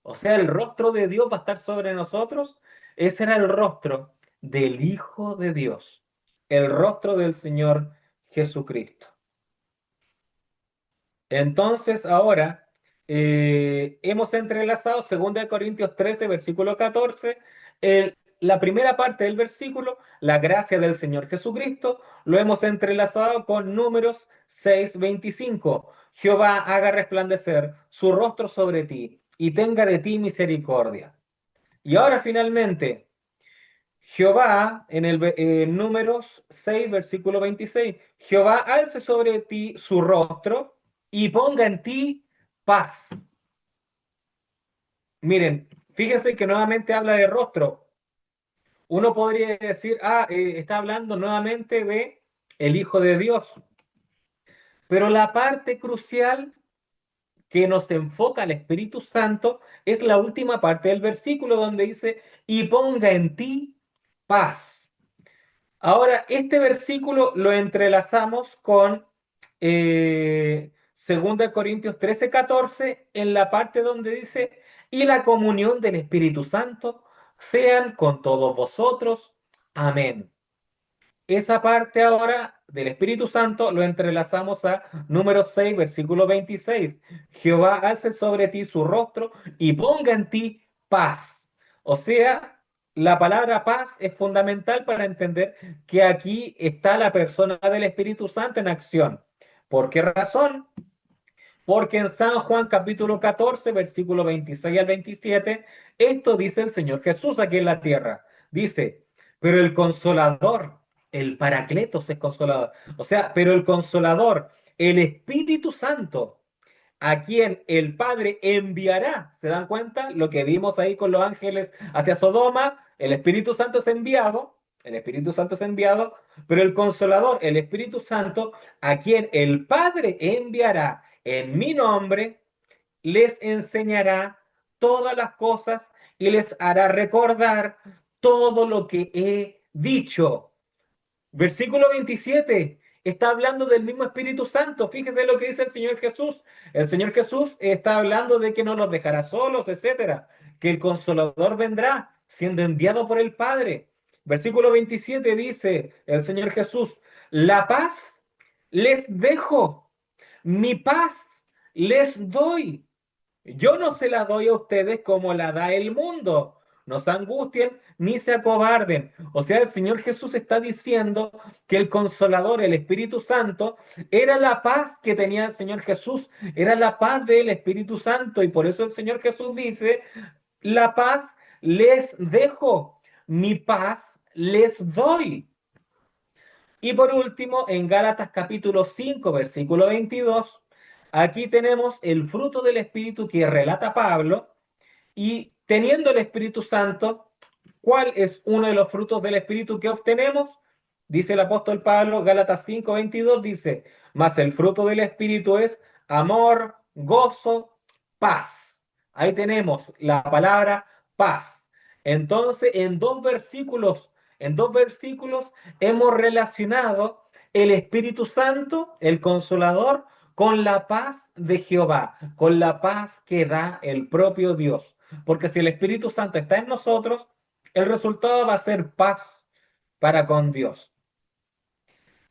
O sea, el rostro de Dios va a estar sobre nosotros. Ese era el rostro del Hijo de Dios, el rostro del Señor Jesucristo. Entonces, ahora hemos entrelazado 2 Corintios 13, versículo 14, la primera parte del versículo, la gracia del Señor Jesucristo, lo hemos entrelazado con Números 6:25. Jehová haga resplandecer su rostro sobre ti y tenga de ti misericordia. Y ahora finalmente, Jehová, en Números 6, versículo 26, Jehová alce sobre ti su rostro y ponga en ti paz. Miren, fíjense que nuevamente habla de rostro. Uno podría decir, está hablando nuevamente de el Hijo de Dios. Pero la parte crucial que nos enfoca al Espíritu Santo es la última parte del versículo donde dice, y ponga en ti paz. Ahora, este versículo lo entrelazamos con 2 Corintios 13:14 en la parte donde dice, y la comunión del Espíritu Santo sean con todos vosotros. Amén. Esa parte ahora del Espíritu Santo lo entrelazamos a número 6, versículo 26. Jehová alce sobre ti su rostro y ponga en ti paz. O sea, la palabra paz es fundamental para entender que aquí está la persona del Espíritu Santo en acción. ¿Por qué razón? Porque en San Juan capítulo 14, versículo 26 al 27, esto dice el Señor Jesús aquí en la tierra. Dice, pero el consolador, el paracletos es consolador. O sea, pero el consolador, el Espíritu Santo, a quien el Padre enviará. ¿Se dan cuenta? Lo que vimos ahí con los ángeles hacia Sodoma, el Espíritu Santo es enviado. el Espíritu Santo es enviado, pero el Consolador, el Espíritu Santo, a quien el Padre enviará en mi nombre, les enseñará todas las cosas y les hará recordar todo lo que he dicho. Versículo 27 está hablando del mismo Espíritu Santo. Fíjese lo que dice el Señor Jesús. El Señor Jesús está hablando de que no los dejará solos, etcétera, que el Consolador vendrá siendo enviado por el Padre. Versículo 27 dice el Señor Jesús, la paz les dejo, mi paz les doy. Yo no se la doy a ustedes como la da el mundo. No se angustien ni se acobarden. O sea, el Señor Jesús está diciendo que el Consolador, el Espíritu Santo, era la paz que tenía el Señor Jesús, era la paz del Espíritu Santo. Y por eso el Señor Jesús dice, la paz les dejo, mi paz les doy. Y por último, en Gálatas capítulo 5 versículo 22, aquí tenemos el fruto del Espíritu que relata Pablo, y teniendo el Espíritu Santo, ¿cuál es uno de los frutos del Espíritu que obtenemos? Dice el apóstol Pablo, Gálatas 5:22, dice, mas el fruto del Espíritu es amor, gozo, paz. Ahí tenemos la palabra paz. Entonces, en dos versículos hemos relacionado el Espíritu Santo, el Consolador, con la paz de Jehová, con la paz que da el propio Dios. Porque si el Espíritu Santo está en nosotros, el resultado va a ser paz para con Dios.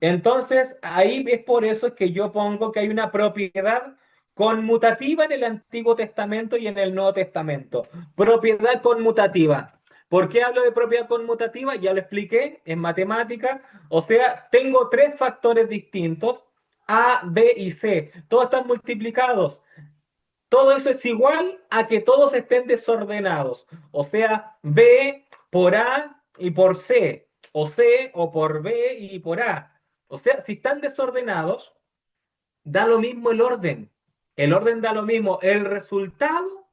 Entonces, ahí es por eso que yo pongo que hay una propiedad conmutativa en el Antiguo Testamento y en el Nuevo Testamento. Propiedad conmutativa. ¿Por qué hablo de propiedad conmutativa? Ya lo expliqué en matemática. O sea, tengo tres factores distintos, A, B y C. Todos están multiplicados. Todo eso es igual a que todos estén desordenados. O sea, B por A y por C. O C o por B y por A. O sea, si están desordenados, da lo mismo el orden. El orden da lo mismo. El resultado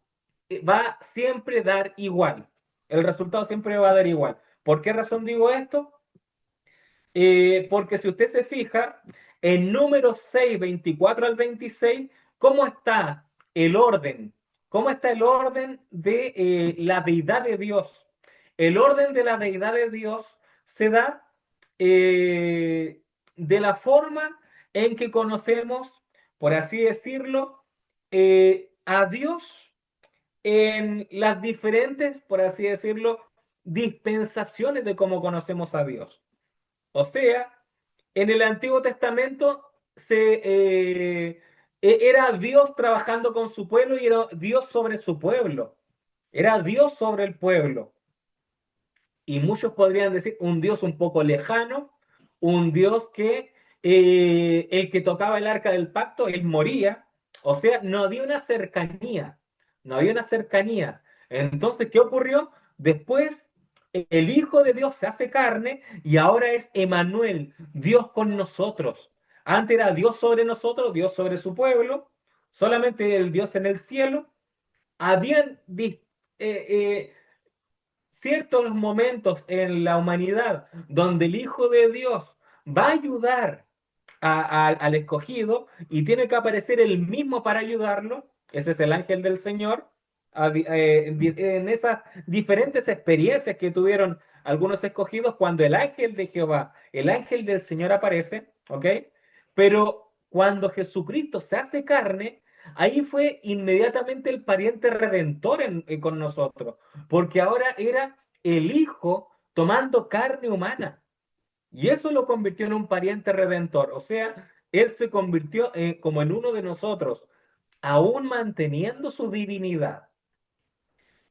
va a siempre dar igual. El resultado siempre va a dar igual. ¿Por qué razón digo esto? Porque si usted se fija, en número 6 24 al 26, ¿cómo está el orden? ¿Cómo está el orden de la deidad de Dios? El orden de la deidad de Dios se da de la forma en que conocemos, por así decirlo, a Dios en las diferentes, por así decirlo, dispensaciones de cómo conocemos a Dios. O sea, en el Antiguo Testamento era Dios trabajando con su pueblo y era Dios sobre su pueblo. Era Dios sobre el pueblo. Y muchos podrían decir un Dios un poco lejano, un Dios que el que tocaba el arca del pacto, él moría. O sea, no había una cercanía, no había una cercanía. Entonces, ¿qué ocurrió? Después, el Hijo de Dios se hace carne y ahora es Emanuel, Dios con nosotros. Antes era Dios sobre nosotros, Dios sobre su pueblo, solamente el Dios en el cielo. Habían ciertos momentos en la humanidad donde el Hijo de Dios va a ayudar al escogido y tiene que aparecer el mismo para ayudarlo, ese es el ángel del Señor, en esas diferentes experiencias que tuvieron algunos escogidos cuando el ángel de Jehová, el ángel del Señor aparece, ¿ok? Pero cuando Jesucristo se hace carne, ahí fue inmediatamente el pariente redentor con nosotros, porque ahora era el Hijo tomando carne humana. Y eso lo convirtió en un pariente redentor. O sea, Él se convirtió como en uno de nosotros, aún manteniendo su divinidad.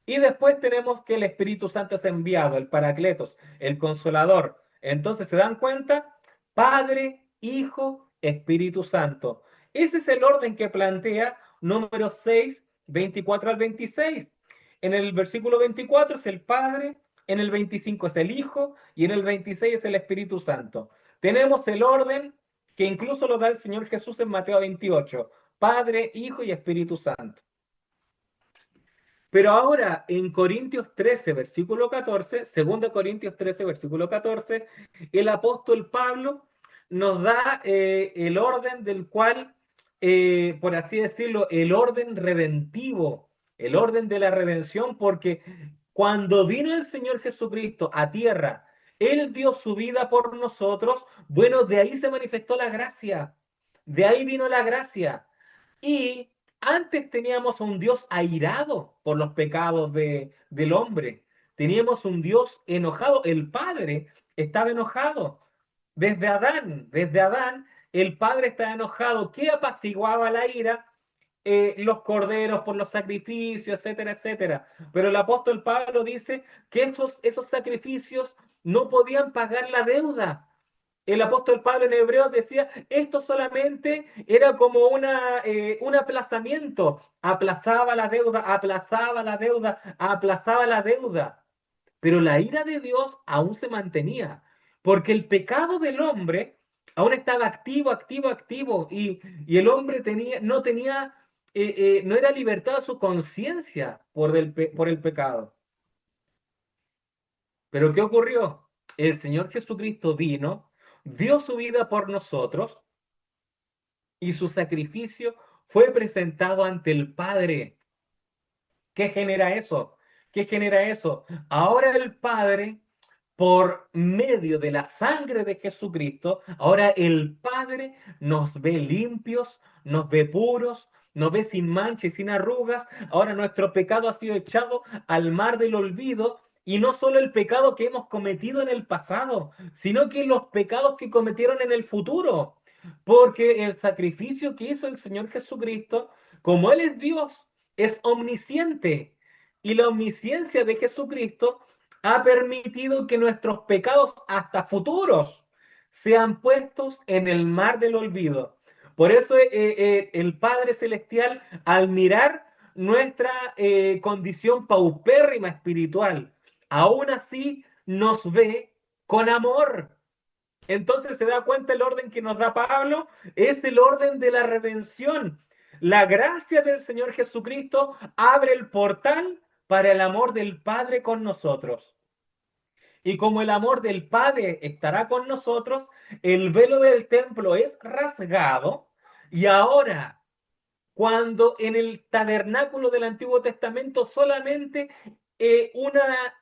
Y después tenemos que el Espíritu Santo es enviado, el Paracletos, el Consolador. Entonces, ¿se dan cuenta? Padre, Hijo, Espíritu Santo. Ese es el orden que plantea número 6 24 al 26. En el versículo 24 es el Padre, en el 25 es el Hijo y en el 26 es el Espíritu Santo. Tenemos el orden que incluso lo da el Señor Jesús en Mateo 28. Padre, Hijo y Espíritu Santo. Pero ahora en Corintios 13, versículo 14, 2 Corintios 13, versículo 14, el apóstol Pablo nos da el orden del cual, por así decirlo, el orden redentivo, el orden de la redención, porque cuando vino el Señor Jesucristo a tierra, Él dio su vida por nosotros, bueno, de ahí se manifestó la gracia, de ahí vino la gracia. Y antes teníamos a un Dios airado por los pecados del hombre. Teníamos un Dios enojado. El Padre estaba enojado. Desde Adán, el Padre estaba enojado. ¿Qué apaciguaba la ira? Los corderos por los sacrificios, etcétera, etcétera. Pero el apóstol Pablo dice que esos sacrificios no podían pagar la deuda. El apóstol Pablo en Hebreos decía, esto solamente era como un aplazamiento, aplazaba la deuda, aplazaba la deuda. Pero la ira de Dios aún se mantenía, porque el pecado del hombre aún estaba activo, activo, activo, y el hombre no era libertado su conciencia por el pecado. Pero ¿qué ocurrió? El Señor Jesucristo vino, dio su vida por nosotros y su sacrificio fue presentado ante el Padre. ¿Qué genera eso? ¿Qué genera eso? Ahora el Padre, por medio de la sangre de Jesucristo, ahora el Padre nos ve limpios, nos ve puros, nos ve sin mancha y sin arrugas. Ahora nuestro pecado ha sido echado al mar del olvido. Y no solo el pecado que hemos cometido en el pasado, sino que los pecados que cometieron en el futuro. Porque el sacrificio que hizo el Señor Jesucristo, como Él es Dios, es omnisciente. Y la omnisciencia de Jesucristo ha permitido que nuestros pecados, hasta futuros, sean puestos en el mar del olvido. Por eso el Padre Celestial, al mirar nuestra condición paupérrima espiritual, aún así nos ve con amor. Entonces se da cuenta el orden que nos da Pablo, es el orden de la redención. La gracia del Señor Jesucristo abre el portal para el amor del Padre con nosotros. Y como el amor del Padre estará con nosotros, el velo del templo es rasgado y ahora, cuando en el tabernáculo del Antiguo Testamento solamente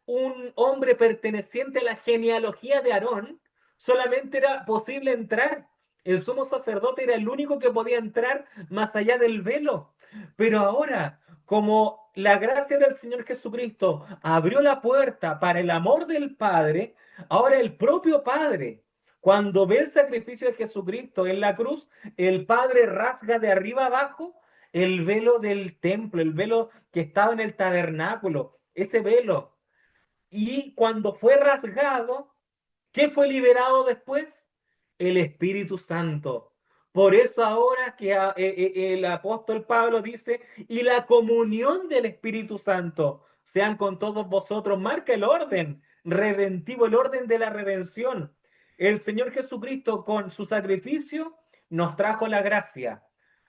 un hombre perteneciente a la genealogía de Aarón, solamente era posible entrar. El sumo sacerdote era el único que podía entrar más allá del velo. Pero ahora, como la gracia del Señor Jesucristo abrió la puerta para el amor del Padre, ahora el propio Padre, cuando ve el sacrificio de Jesucristo en la cruz, el Padre rasga de arriba abajo el velo del templo, el velo que estaba en el tabernáculo, ese velo. Y cuando fue rasgado, ¿qué fue liberado después? El Espíritu Santo. Por eso ahora que el apóstol Pablo dice, y la comunión del Espíritu Santo sean con todos vosotros, marca el orden redentivo, el orden de la redención. El Señor Jesucristo con su sacrificio nos trajo la gracia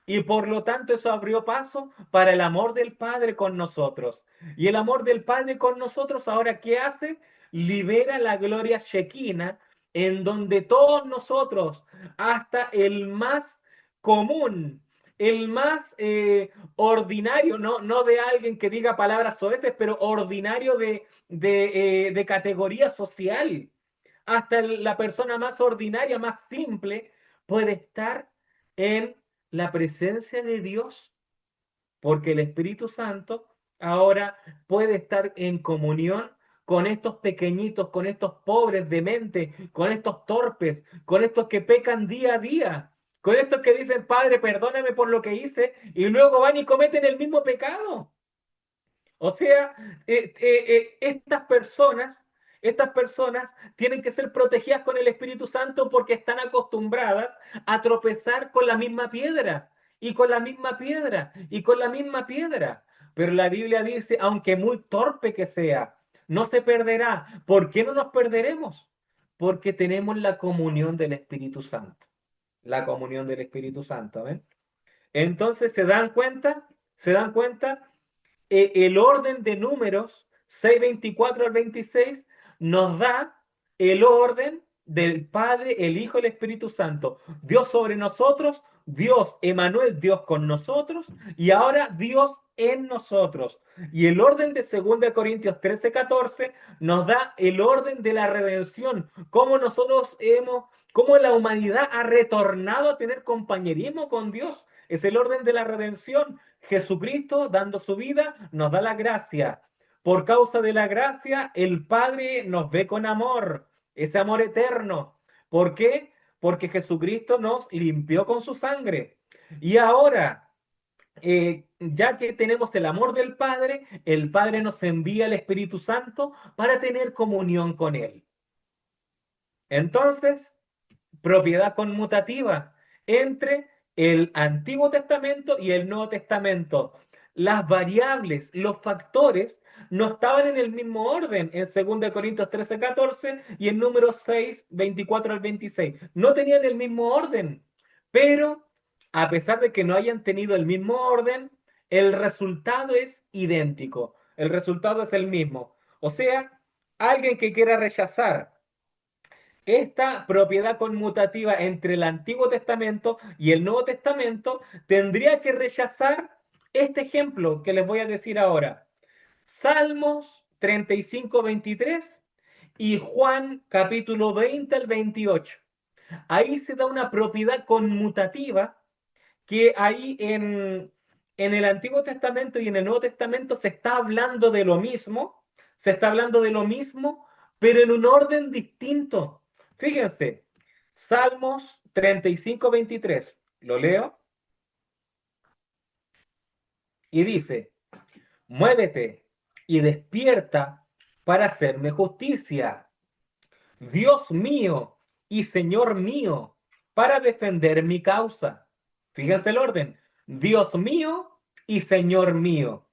y por lo tanto eso abrió paso para el amor del Padre con nosotros. Y el amor del Padre con nosotros ahora, ¿qué hace? Libera la gloria shekinah en donde todos nosotros, hasta el más común, el más ordinario, no de alguien que diga palabras soeces, pero ordinario de categoría social, hasta la persona más ordinaria, más simple, puede estar en la presencia de Dios, porque el Espíritu Santo ahora puede estar en comunión con estos pequeñitos, con estos pobres de mente, con estos torpes, con estos que pecan día a día, con estos que dicen, Padre, perdóname por lo que hice, y luego van y cometen el mismo pecado. O sea, estas personas tienen que ser protegidas con el Espíritu Santo porque están acostumbradas a tropezar con la misma piedra y con la misma piedra y con la misma piedra. Pero la Biblia dice, aunque muy torpe que sea, no se perderá. ¿Por qué no nos perderemos? Porque tenemos la comunión del Espíritu Santo. La comunión del Espíritu Santo, ¿ven? Entonces, ¿se dan cuenta? ¿Se dan cuenta? el orden de números 6:24 al 26 nos da el orden del Padre, el Hijo y el Espíritu Santo. Dios sobre nosotros, Dios Emanuel, Dios con nosotros, y ahora Dios en nosotros. Y el orden de 2 Corintios 13:14 nos da el orden de la redención, cómo nosotros hemos, cómo la humanidad ha retornado a tener compañerismo con Dios. Es el orden de la redención. Jesucristo, dando su vida, nos da la gracia. Por causa de la gracia, el Padre nos ve con amor, ese amor eterno. ¿Por qué? Porque Jesucristo nos limpió con su sangre. Y ahora, ya que tenemos el amor del Padre, el Padre nos envía el Espíritu Santo para tener comunión con Él. Entonces, propiedad conmutativa entre el Antiguo Testamento y el Nuevo Testamento. Las variables, los factores, no estaban en el mismo orden en 2 Corintios 13:14 y en Números 6:24 al 26. No tenían el mismo orden, pero a pesar de que no hayan tenido el mismo orden, el resultado es idéntico. El resultado es el mismo. O sea, alguien que quiera rechazar esta propiedad conmutativa entre el Antiguo Testamento y el Nuevo Testamento, tendría que rechazar este ejemplo que les voy a decir ahora. Salmos 35:23 y Juan capítulo 20 al 28. Ahí se da una propiedad conmutativa que ahí en el Antiguo Testamento y en el Nuevo Testamento se está hablando de lo mismo, se está hablando de lo mismo, pero en un orden distinto. Fíjense, Salmos 35:23, lo leo y dice, muévete y despierta para hacerme justicia, Dios mío y Señor mío, para defender mi causa. Fíjense el orden, Dios mío y Señor mío.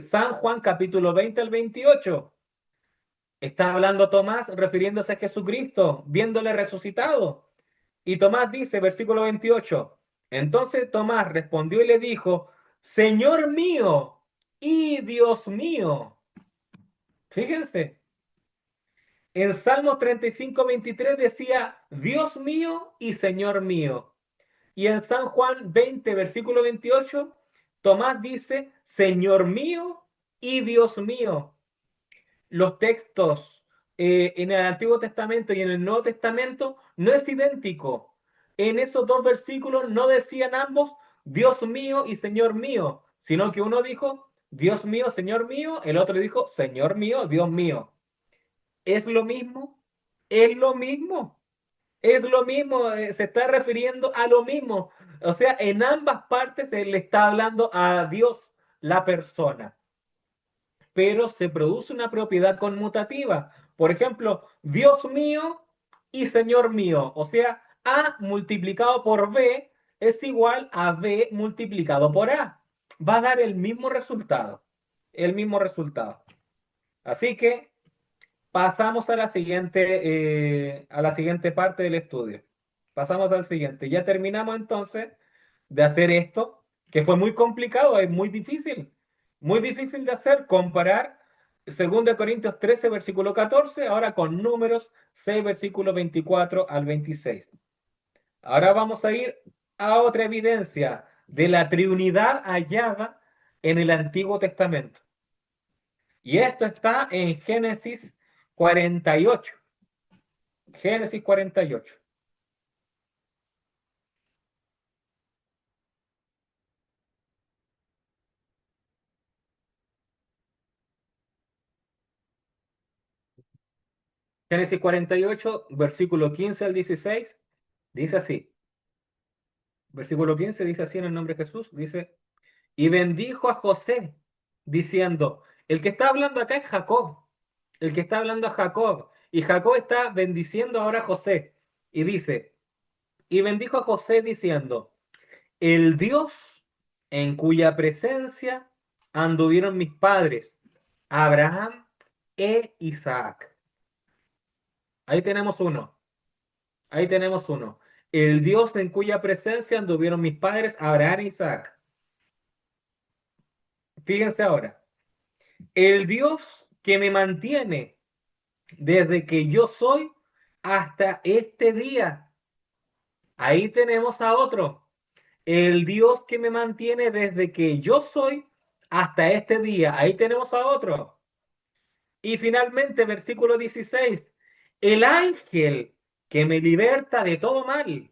San Juan capítulo 20 al 28. Está hablando Tomás refiriéndose a Jesucristo, viéndole resucitado. Y Tomás dice, versículo 28, entonces Tomás respondió y le dijo, Señor mío y Dios mío. Fíjense, en Salmos 35:23 decía, Dios mío y Señor mío. Y en San Juan 20, versículo 28, Tomás dice, Señor mío y Dios mío. Los textos en el Antiguo Testamento y en el Nuevo Testamento no es idéntico. En esos dos versículos no decían ambos Dios mío y Señor mío, sino que uno dijo Dios mío, Señor mío, el otro dijo Señor mío, Dios mío. ¿Es lo mismo? Es lo mismo. Es lo mismo, se está refiriendo a lo mismo. O sea, en ambas partes se le está hablando a Dios, la persona, pero se produce una propiedad conmutativa. Por ejemplo, Dios mío y Señor mío. O sea, A multiplicado por B es igual a B multiplicado por A. Va a dar el mismo resultado. El mismo resultado. Así que pasamos a la siguiente parte del estudio. Pasamos al siguiente. Ya terminamos entonces de hacer esto, que fue muy complicado, es muy difícil de hacer, comparar 2 Corintios 13, versículo 14, ahora con Números 6, versículo 24 al 26. Ahora vamos a ir a otra evidencia de la triunidad hallada en el Antiguo Testamento. Y esto está en Génesis 48. Génesis 48. Génesis 48, versículo 15 al 16, dice así. Versículo 15 dice así en el nombre de Jesús, dice, y bendijo a José, diciendo, el que está hablando acá es Jacob, el que está hablando a Jacob, y Jacob está bendiciendo ahora a José, y dice, y bendijo a José diciendo, el Dios en cuya presencia anduvieron mis padres, Abraham e Isaac. Ahí tenemos uno. Ahí tenemos uno. El Dios en cuya presencia anduvieron mis padres, Abraham e Isaac. Fíjense ahora, el Dios que me mantiene desde que yo soy hasta este día. Ahí tenemos a otro. El Dios que me mantiene desde que yo soy hasta este día. Ahí tenemos a otro. Y finalmente, versículo 16. El ángel que me liberta de todo mal,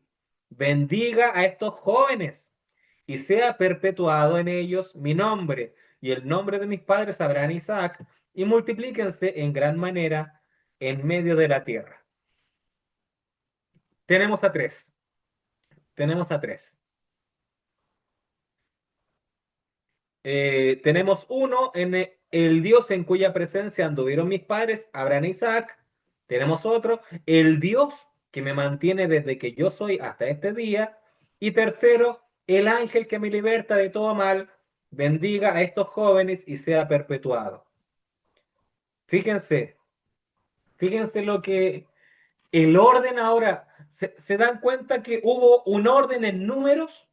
bendiga a estos jóvenes y sea perpetuado en ellos mi nombre y el nombre de mis padres Abraham y Isaac, y multiplíquense en gran manera en medio de la tierra. Tenemos a tres. Tenemos a tres. Tenemos uno en el Dios en cuya presencia anduvieron mis padres, Abraham e Isaac. Tenemos otro, el Dios que me mantiene desde que yo soy hasta este día. Y tercero, el ángel que me liberta de todo mal, bendiga a estos jóvenes y sea perpetuado. Fíjense, fíjense lo que el orden ahora, se dan cuenta que hubo un orden en números.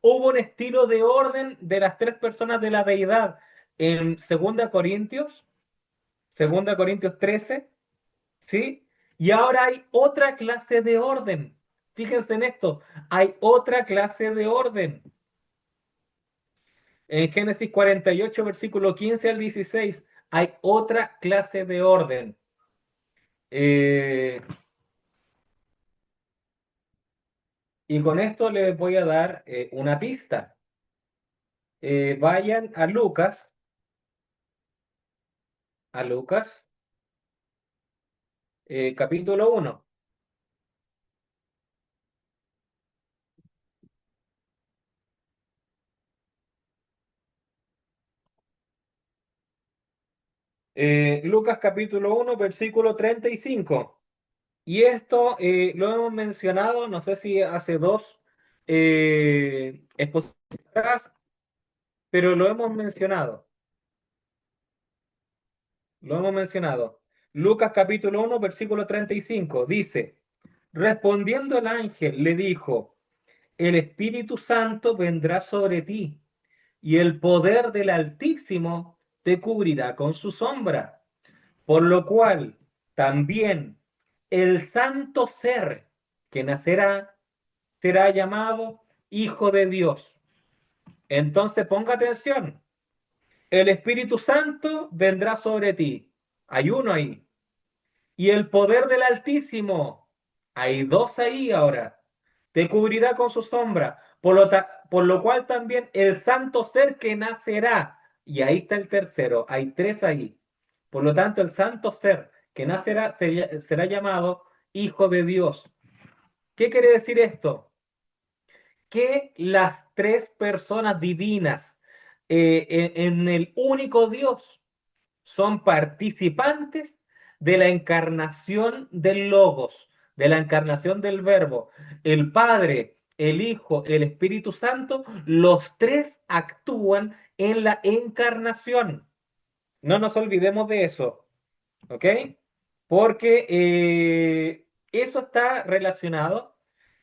Hubo un estilo de orden de las tres personas de la deidad en Segunda Corintios 13, ¿sí? Y ahora hay otra clase de orden. Fíjense en esto, hay otra clase de orden. En Génesis 48, versículo 15 al 16, hay otra clase de orden. Eh, y con esto les voy a dar una pista. Vayan a Lucas, capítulo 1. Lucas capítulo 1, versículo 35. Y esto lo hemos mencionado, no sé si hace dos exposiciones, pero lo hemos mencionado. Lo hemos mencionado. Lucas capítulo 1, versículo 35 dice, respondiendo el ángel, le dijo, el Espíritu Santo vendrá sobre ti y el poder del Altísimo te cubrirá con su sombra. Por lo cual también el santo ser que nacerá será llamado Hijo de Dios. Entonces ponga atención, el Espíritu Santo vendrá sobre ti. Hay uno ahí. Y el poder del Altísimo, hay dos ahí ahora, te cubrirá con su sombra. Por lo cual también el santo ser que nacerá, y ahí está el tercero, hay tres ahí. Por lo tanto, el santo ser que nacerá será llamado Hijo de Dios. ¿Qué quiere decir esto? Que las tres personas divinas en el único Dios son participantes de la encarnación del Logos, de la encarnación del Verbo. El Padre, el Hijo, el Espíritu Santo, los tres actúan en la encarnación. No nos olvidemos de eso, ¿ok? Porque eso está relacionado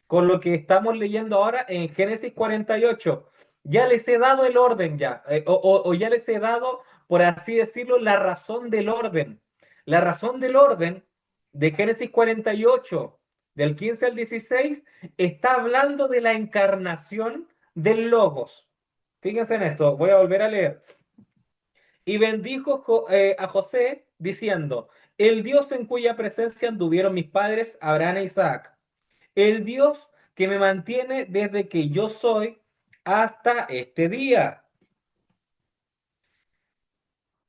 con lo que estamos leyendo ahora en Génesis 48. Ya les he dado el orden ya, o ya les he dado, por así decirlo, la razón del orden. La razón del orden de Génesis 48, del 15 al 16, está hablando de la encarnación del Logos. Fíjense en esto, voy a volver a leer. Y bendijo a José diciendo, el Dios en cuya presencia anduvieron mis padres, Abraham e Isaac, el Dios que me mantiene desde que yo soy hasta este día.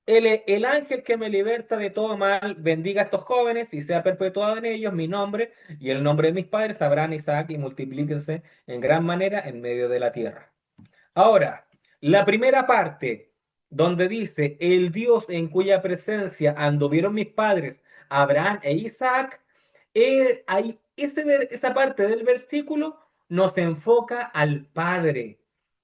El ángel que me liberta de todo mal, bendiga a estos jóvenes y sea perpetuado en ellos mi nombre y el nombre de mis padres, Abraham, Isaac, y multiplíquense en gran manera en medio de la tierra. Ahora, la primera parte, donde dice, el Dios en cuya presencia anduvieron mis padres, Abraham e Isaac, ahí, esa parte del versículo nos enfoca al Padre.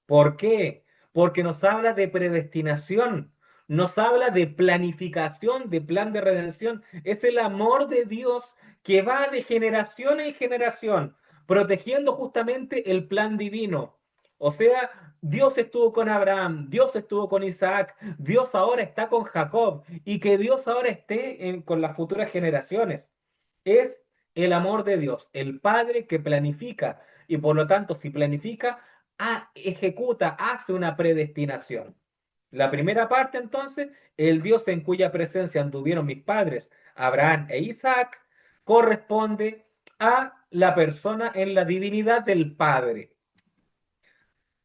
¿Por qué? Porque nos habla de predestinación, nos habla de planificación, de plan de redención. Es el amor de Dios que va de generación en generación, protegiendo justamente el plan divino. O sea, Dios estuvo con Abraham, Dios estuvo con Isaac, Dios ahora está con Jacob y que Dios ahora esté con las futuras generaciones. Es el amor de Dios, el Padre que planifica y por lo tanto si planifica, ejecuta, hace una predestinación. La primera parte entonces, el Dios en cuya presencia anduvieron mis padres, Abraham e Isaac, corresponde a la persona en la divinidad del Padre.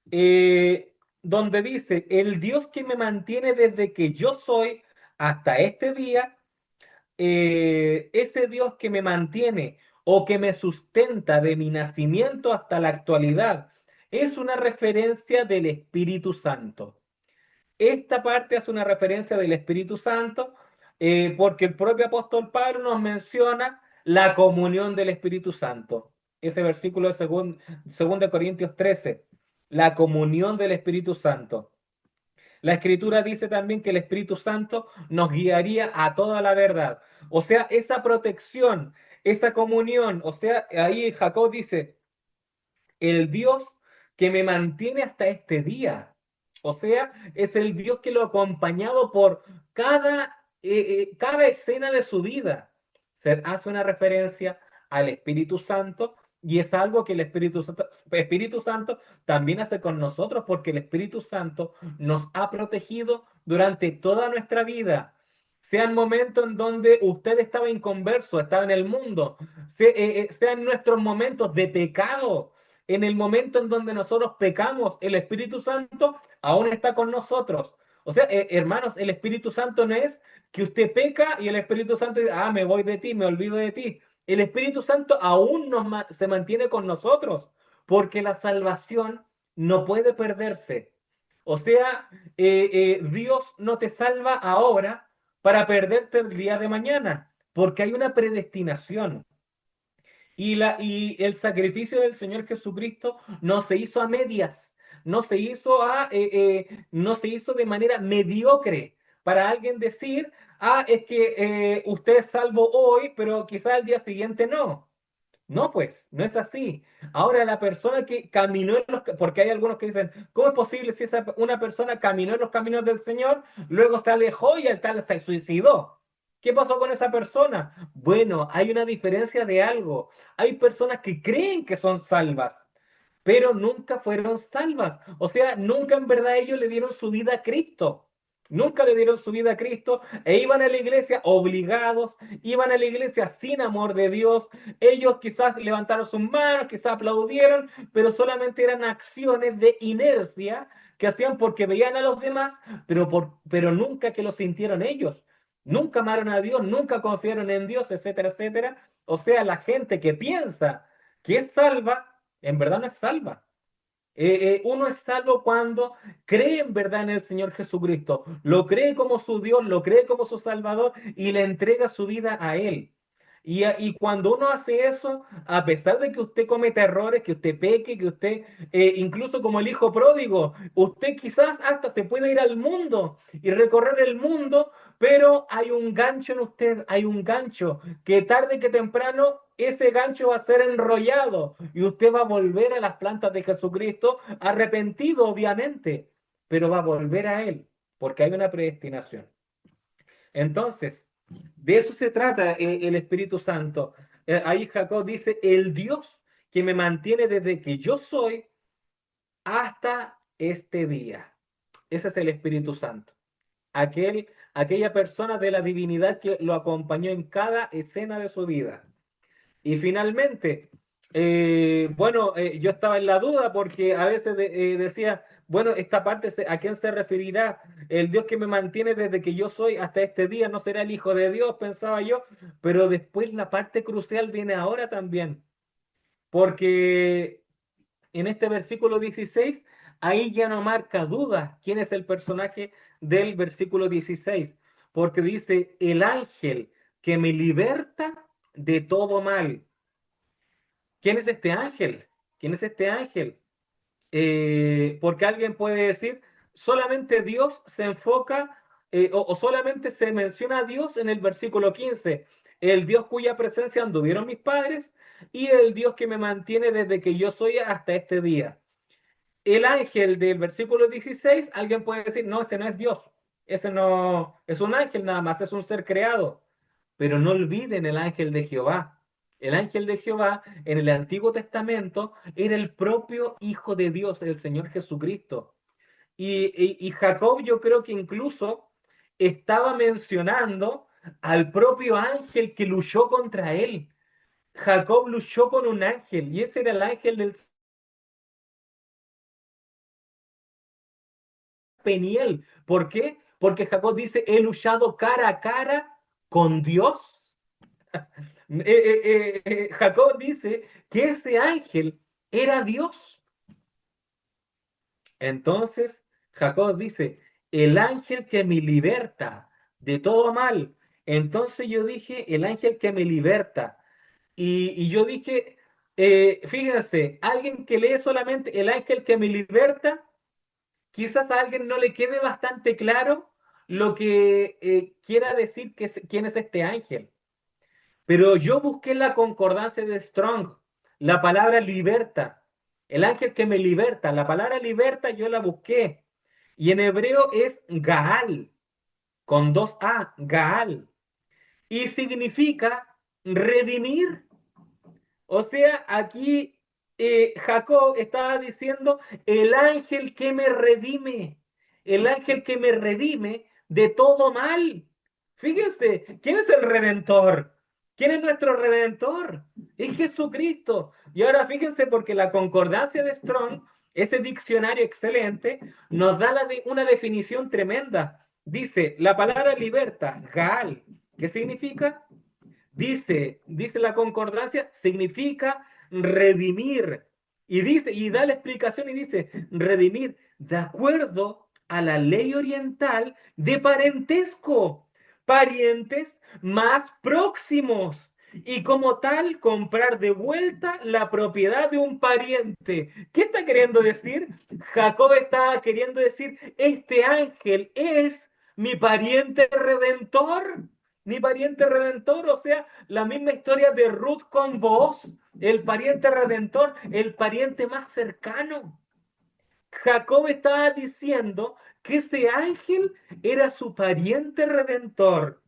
Donde dice, el Dios que me mantiene desde que yo soy hasta este día, ese Dios que me mantiene o que me sustenta de mi nacimiento hasta la actualidad, es una referencia del Espíritu Santo. Esta parte hace una referencia del Espíritu Santo porque el propio apóstol Pablo nos menciona la comunión del Espíritu Santo. Ese versículo de 2 Corintios 13, la comunión del Espíritu Santo. La Escritura dice también que el Espíritu Santo nos guiaría a toda la verdad. O sea, esa protección, esa comunión, o sea, ahí Jacob dice, el Dios que me mantiene hasta este día. O sea, es el Dios que lo ha acompañado por cada escena de su vida. Se hace una referencia al Espíritu Santo y es algo que el Espíritu Santo también hace con nosotros porque el Espíritu Santo nos ha protegido durante toda nuestra vida. Sean momentos en donde usted estaba inconverso, estaba en el mundo, sean nuestros momentos de pecado, en el momento en donde nosotros pecamos, el Espíritu Santo aún está con nosotros. O sea, hermanos, el Espíritu Santo no es que usted peca y el Espíritu Santo dice, me voy de ti, me olvido de ti. El Espíritu Santo aún se mantiene con nosotros, porque la salvación no puede perderse. O sea, Dios no te salva ahora para perderte el día de mañana, porque hay una predestinación. Y el sacrificio del Señor Jesucristo no se hizo a medias, no se hizo de manera mediocre para alguien decir, es que usted es salvo hoy, pero quizás al día siguiente no. No, pues, no es así. Ahora, la persona que caminó en porque hay algunos que dicen, ¿cómo es posible si una persona caminó en los caminos del Señor, luego se alejó y al tal se suicidó? ¿Qué pasó con esa persona? Bueno, hay una diferencia de algo. Hay personas que creen que son salvas, pero nunca fueron salvas. O sea, nunca en verdad ellos le dieron su vida a Cristo. Nunca le dieron su vida a Cristo e iban a la iglesia obligados, iban a la iglesia sin amor de Dios. Ellos quizás levantaron sus manos, quizás aplaudieron, pero solamente eran acciones de inercia que hacían porque veían a los demás, pero nunca que lo sintieron ellos. Nunca amaron a Dios, nunca confiaron en Dios, etcétera, etcétera. O sea, la gente que piensa que es salva, en verdad no es salva. Uno es salvo cuando cree en verdad en el Señor Jesucristo, lo cree como su Dios, lo cree como su Salvador y le entrega su vida a Él. Y cuando uno hace eso, a pesar de que usted cometa errores, que usted peque, que usted, incluso como el hijo pródigo, usted quizás hasta se puede ir al mundo y recorrer el mundo, pero hay un gancho en usted, hay un gancho que tarde que temprano ese gancho va a ser enrollado y usted va a volver a las plantas de Jesucristo arrepentido, obviamente, pero va a volver a Él porque hay una predestinación. Entonces, de eso se trata el Espíritu Santo. Ahí Jacob dice, el Dios que me mantiene desde que yo soy hasta este día. Ese es el Espíritu Santo. Aquella persona de la divinidad que lo acompañó en cada escena de su vida. Y finalmente, bueno, yo estaba en la duda porque a veces decía, bueno, esta parte, ¿a quién se referirá? El Dios que me mantiene desde que yo soy hasta este día, ¿no será el Hijo de Dios? Pensaba yo, pero después la parte crucial viene ahora también, porque en este versículo 16 ahí ya no marca duda quién es el personaje del versículo 16 porque dice, el ángel que me liberta de todo mal. ¿Quién es este ángel? ¿Quién es este ángel? Porque alguien puede decir, solamente Dios se enfoca o solamente se menciona a Dios en el versículo 15, el Dios cuya presencia anduvieron mis padres y el Dios que me mantiene desde que yo soy hasta este día. el ángel del versículo 16, alguien puede decir, no, ese no es Dios, ese no es un ángel nada más, es un ser creado. Pero no olviden el ángel de Jehová. El ángel de Jehová en el Antiguo Testamento era el propio Hijo de Dios, el Señor Jesucristo. Y Jacob yo creo que incluso estaba mencionando al propio ángel que luchó contra él. Jacob luchó con un ángel y ese era el ángel del Peniel. ¿Por qué? Porque Jacob dice, he luchado cara a cara con Dios. Jacob dice que ese ángel era Dios. Entonces, Jacob dice, el ángel que me liberta de todo mal. Entonces yo dije, el ángel que me liberta. Y yo dije, fíjense, alguien que lee solamente el ángel que me liberta, quizás a alguien no le quede bastante claro lo que quiera decir quién es este ángel. Pero yo busqué la concordancia de Strong, la palabra liberta, el ángel que me liberta, la palabra liberta yo la busqué. Y en hebreo es Gaal, con dos A, Gaal. Y significa redimir. O sea, aquí Jacob estaba diciendo, el ángel que me redime, el ángel que me redime de todo mal. Fíjense, ¿quién es el redentor? ¿Quién es nuestro redentor? Es Jesucristo. Y ahora fíjense, porque la concordancia de Strong, ese diccionario excelente, nos da una definición tremenda. Dice, la palabra libertad, Gaal, ¿qué significa? Dice la concordancia, significa redimir. Y dice, y da la explicación y dice, redimir de acuerdo a la ley oriental de parentesco, parientes más próximos. Y como tal, comprar de vuelta la propiedad de un pariente. ¿Qué está queriendo decir? Jacob está queriendo decir, este ángel es mi pariente redentor. Mi pariente redentor, o sea, la misma historia de Ruth con Boaz, el pariente redentor, el pariente más cercano. Jacob estaba diciendo que ese ángel era su pariente redentor.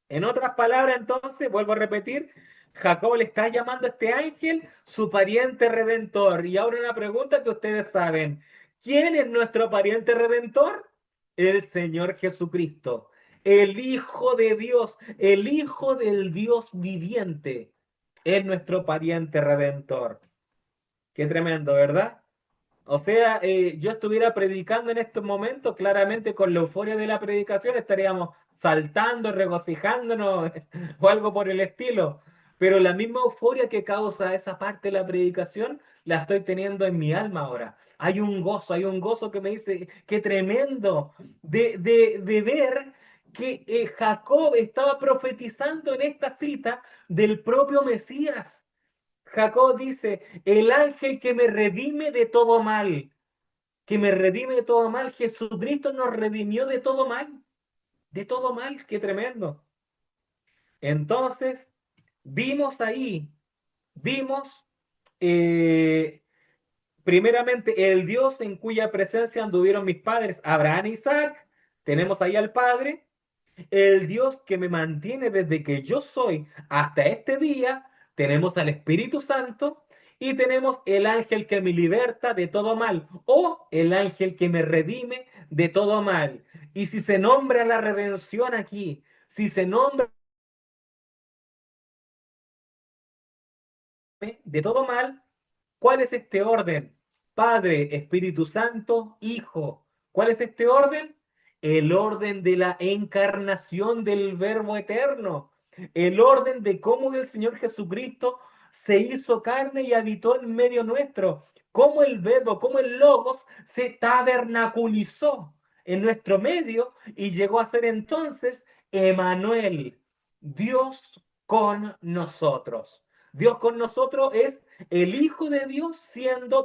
En otras palabras, entonces, vuelvo a repetir, Jacob le está llamando a este ángel su pariente redentor. Y ahora una pregunta que ustedes saben. ¿Quién es nuestro pariente redentor? El Señor Jesucristo, el Hijo de Dios, el Hijo del Dios viviente. Es nuestro pariente redentor. Qué tremendo, ¿verdad? O sea, yo estuviera predicando en estos momentos, claramente con la euforia de la predicación estaríamos saltando, regocijándonos o algo por el estilo. Pero la misma euforia que causa esa parte de la predicación la estoy teniendo en mi alma ahora. Hay un gozo que me dice, qué tremendo de ver que Jacob estaba profetizando en esta cita del propio Mesías. Jacob dice, el ángel que me redime de todo mal, que me redime de todo mal, Jesucristo nos redimió de todo mal, qué tremendo. Entonces, vimos ahí, vimos eh, primeramente el Dios en cuya presencia anduvieron mis padres, Abraham e Isaac, tenemos ahí al Padre, el Dios que me mantiene desde que yo soy hasta este día, tenemos al Espíritu Santo y tenemos el ángel que me liberta de todo mal o el ángel que me redime de todo mal. Y si se nombra la redención aquí, si se nombra de todo mal, ¿cuál es este orden? Padre, Espíritu Santo, Hijo. ¿Cuál es este orden? El orden de la encarnación del Verbo eterno. El orden de cómo el Señor Jesucristo se hizo carne y habitó en medio nuestro. Cómo el Verbo, cómo el Logos se tabernaculizó en nuestro medio y llegó a ser entonces Emanuel, Dios con nosotros. Dios con nosotros es el Hijo de Dios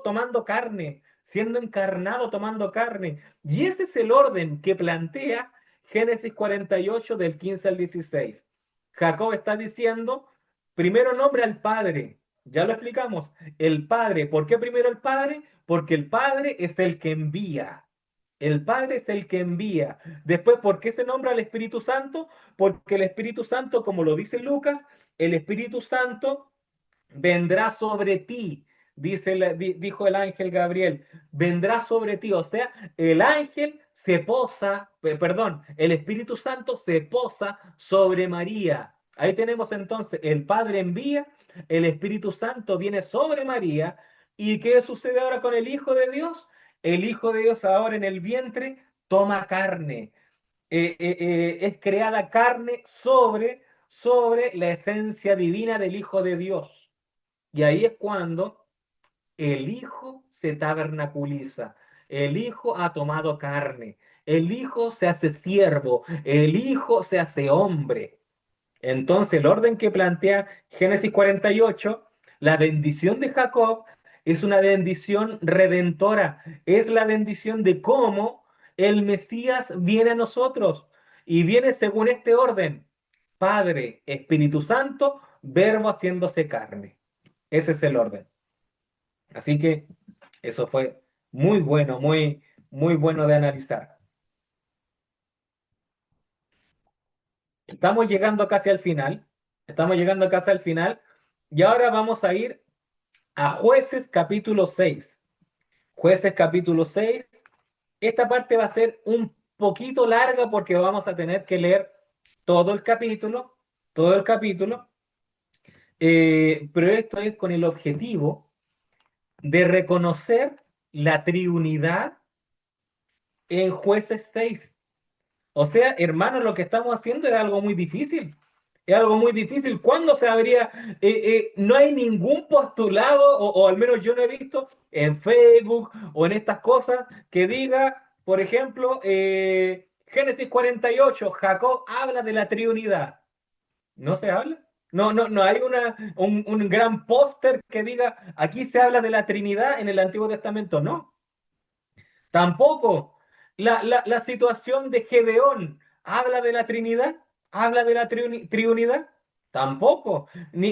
tomando carne, siendo encarnado, tomando carne. Y ese es el orden que plantea Génesis 48 del 15 al 16. Jacob está diciendo, primero nombra al Padre, Ya lo explicamos. El Padre, ¿por qué primero el Padre? Porque el Padre es el que envía. El Padre es el que envía. Después, ¿por qué se nombra al Espíritu Santo? Porque el Espíritu Santo, como lo dice Lucas, el Espíritu Santo vendrá sobre ti, dijo el ángel Gabriel, vendrá sobre ti. O sea, el ángel se posa, perdón, el Espíritu Santo se posa sobre María. Ahí tenemos entonces, el Padre envía, el Espíritu Santo viene sobre María. ¿Y qué sucede ahora con el Hijo de Dios? El Hijo de Dios ahora en el vientre toma carne. Es creada carne sobre la esencia divina del Hijo de Dios. Y ahí es cuando el Hijo se tabernaculiza, el Hijo ha tomado carne, el Hijo se hace siervo, el Hijo se hace hombre. Entonces, el orden que plantea Génesis 48, la bendición de Jacob es una bendición redentora, es la bendición de cómo el Mesías viene a nosotros y viene según este orden: Padre, Espíritu Santo, Verbo haciéndose carne. Ese es el orden. Así que eso fue muy bueno, muy bueno de analizar. Estamos llegando casi al final. Estamos llegando casi al final. Y ahora vamos a ir a Jueces capítulo 6. Jueces capítulo 6. Esta parte va a ser un poquito larga porque vamos a tener que leer todo el capítulo, todo el capítulo. Pero esto es con el objetivo de reconocer la triunidad en Jueces 6. O sea, hermano, lo que estamos haciendo es algo muy difícil. Es algo muy difícil. ¿Cuándo se habría? No hay ningún postulado, o al menos yo no he visto en Facebook o en estas cosas, que diga, por ejemplo, Génesis 48, Jacob habla de la Trinidad. ¿No se habla? No hay un gran póster que diga, aquí se habla de la Trinidad en el Antiguo Testamento. No. Tampoco. La situación de Gedeón habla de la Trinidad, habla de la triunidad. Tampoco.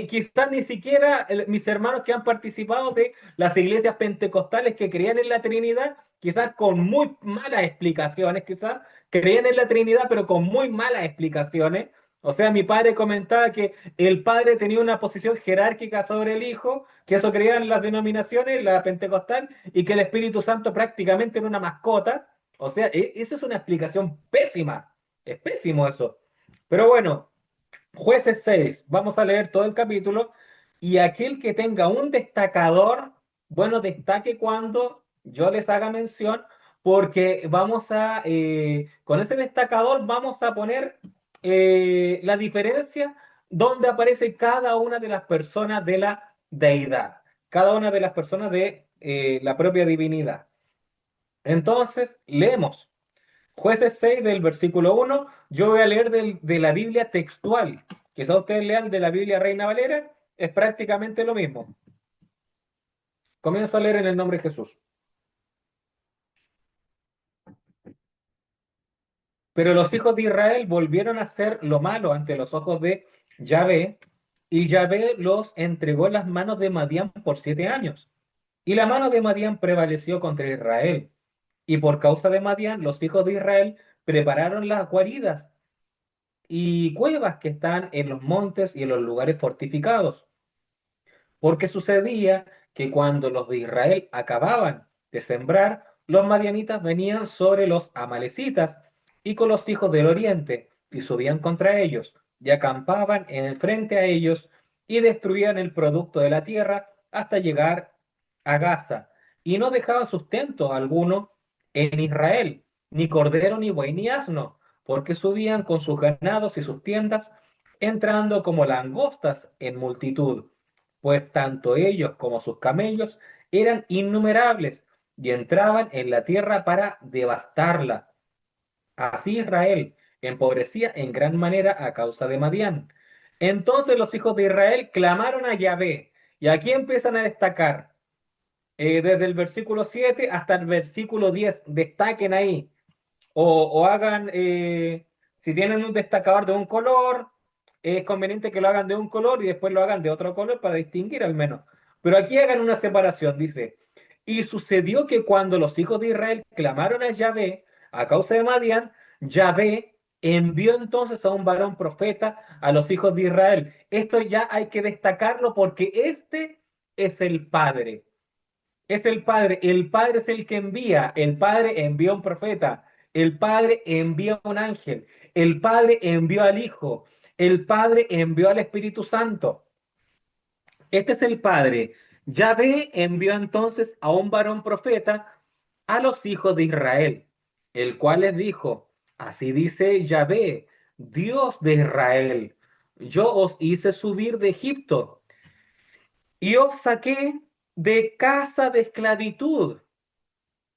Quizás ni siquiera mis hermanos que han participado de las iglesias pentecostales que creían en la Trinidad, quizás con muy malas explicaciones, quizás creían en la Trinidad, pero con muy malas explicaciones. O sea, mi padre comentaba que el padre tenía una posición jerárquica sobre el hijo, que eso creían las denominaciones, la pentecostal, y que el Espíritu Santo prácticamente era una mascota. O sea, eso es una explicación pésima. Es pésimo eso. Pero bueno, Jueces 6, vamos a leer todo el capítulo. Y aquel que tenga un destacador, bueno, destaque cuando yo les haga mención, porque con ese destacador vamos a poner la diferencia donde aparece cada una de las personas de la deidad, cada una de las personas de la propia divinidad. Entonces, leemos. Jueces 6 del versículo 1, yo voy a leer de la Biblia textual. Quizá ustedes lean de la Biblia Reina Valera, es prácticamente lo mismo. Comienzo a leer en el nombre de Jesús. Pero los hijos de Israel volvieron a hacer lo malo ante los ojos de Yahvé, y Yahvé los entregó en las manos de Madián por 7 años. Y la mano de Madián prevaleció contra Israel. Y por causa de Madián, los hijos de Israel prepararon las guaridas y cuevas que están en los montes y en los lugares fortificados. Porque sucedía que cuando los de Israel acababan de sembrar, los madianitas venían sobre los amalecitas y con los hijos del oriente y subían contra ellos y acampaban en frente a ellos y destruían el producto de la tierra hasta llegar a Gaza. Y no dejaban sustento alguno en Israel, ni cordero, ni buey, ni asno, porque subían con sus ganados y sus tiendas, entrando como langostas en multitud, pues tanto ellos como sus camellos eran innumerables y entraban en la tierra para devastarla. Así Israel empobrecía en gran manera a causa de Madián. Entonces los hijos de Israel clamaron a Yahvé, y aquí empiezan a destacar, desde el versículo 7 hasta el versículo 10, destaquen ahí, o hagan, si tienen un destacador de un color, es conveniente que lo hagan de un color y después lo hagan de otro color para distinguir al menos. Pero aquí hagan una separación, dice. Y sucedió que cuando los hijos de Israel clamaron a Yahvé a causa de Madián, Yahvé envió entonces a un varón profeta a los hijos de Israel. Esto ya hay que destacarlo porque este es el Padre. Es el Padre es el que envía, el Padre envió a un profeta, el Padre envió a un ángel, el Padre envió al Hijo, el Padre envió al Espíritu Santo. Este es el Padre. Yahvé envió entonces a un varón profeta a los hijos de Israel, el cual les dijo, así dice Yahvé, Dios de Israel, yo os hice subir de Egipto y os saqué de casa de esclavitud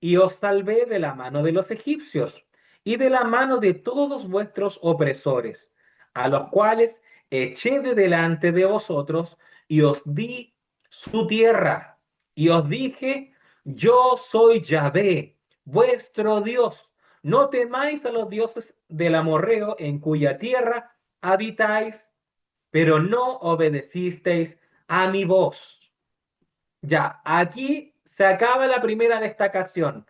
y os salvé de la mano de los egipcios y de la mano de todos vuestros opresores, a los cuales eché de delante de vosotros y os di su tierra. Y os dije, yo soy Yahvé, vuestro Dios. No temáis a los dioses del amorreo en cuya tierra habitáis, pero no obedecisteis a mi voz. Ya, aquí se acaba la primera destacación.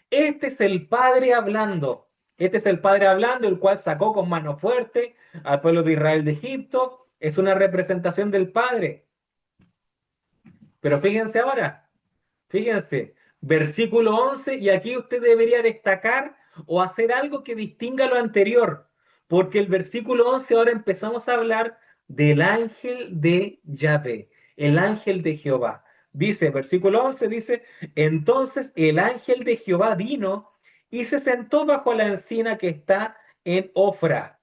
Este es el Padre hablando. Este es el Padre hablando, el cual sacó con mano fuerte al pueblo de Israel de Egipto. Es una representación del Padre. Pero fíjense ahora, fíjense, versículo 11, y aquí usted debería destacar o hacer algo que distinga lo anterior, porque el versículo 11 ahora empezamos a hablar del ángel de Yahvé, el ángel de Jehová. Dice, versículo 11 dice, entonces el ángel de Jehová vino y se sentó bajo la encina que está en Ofra.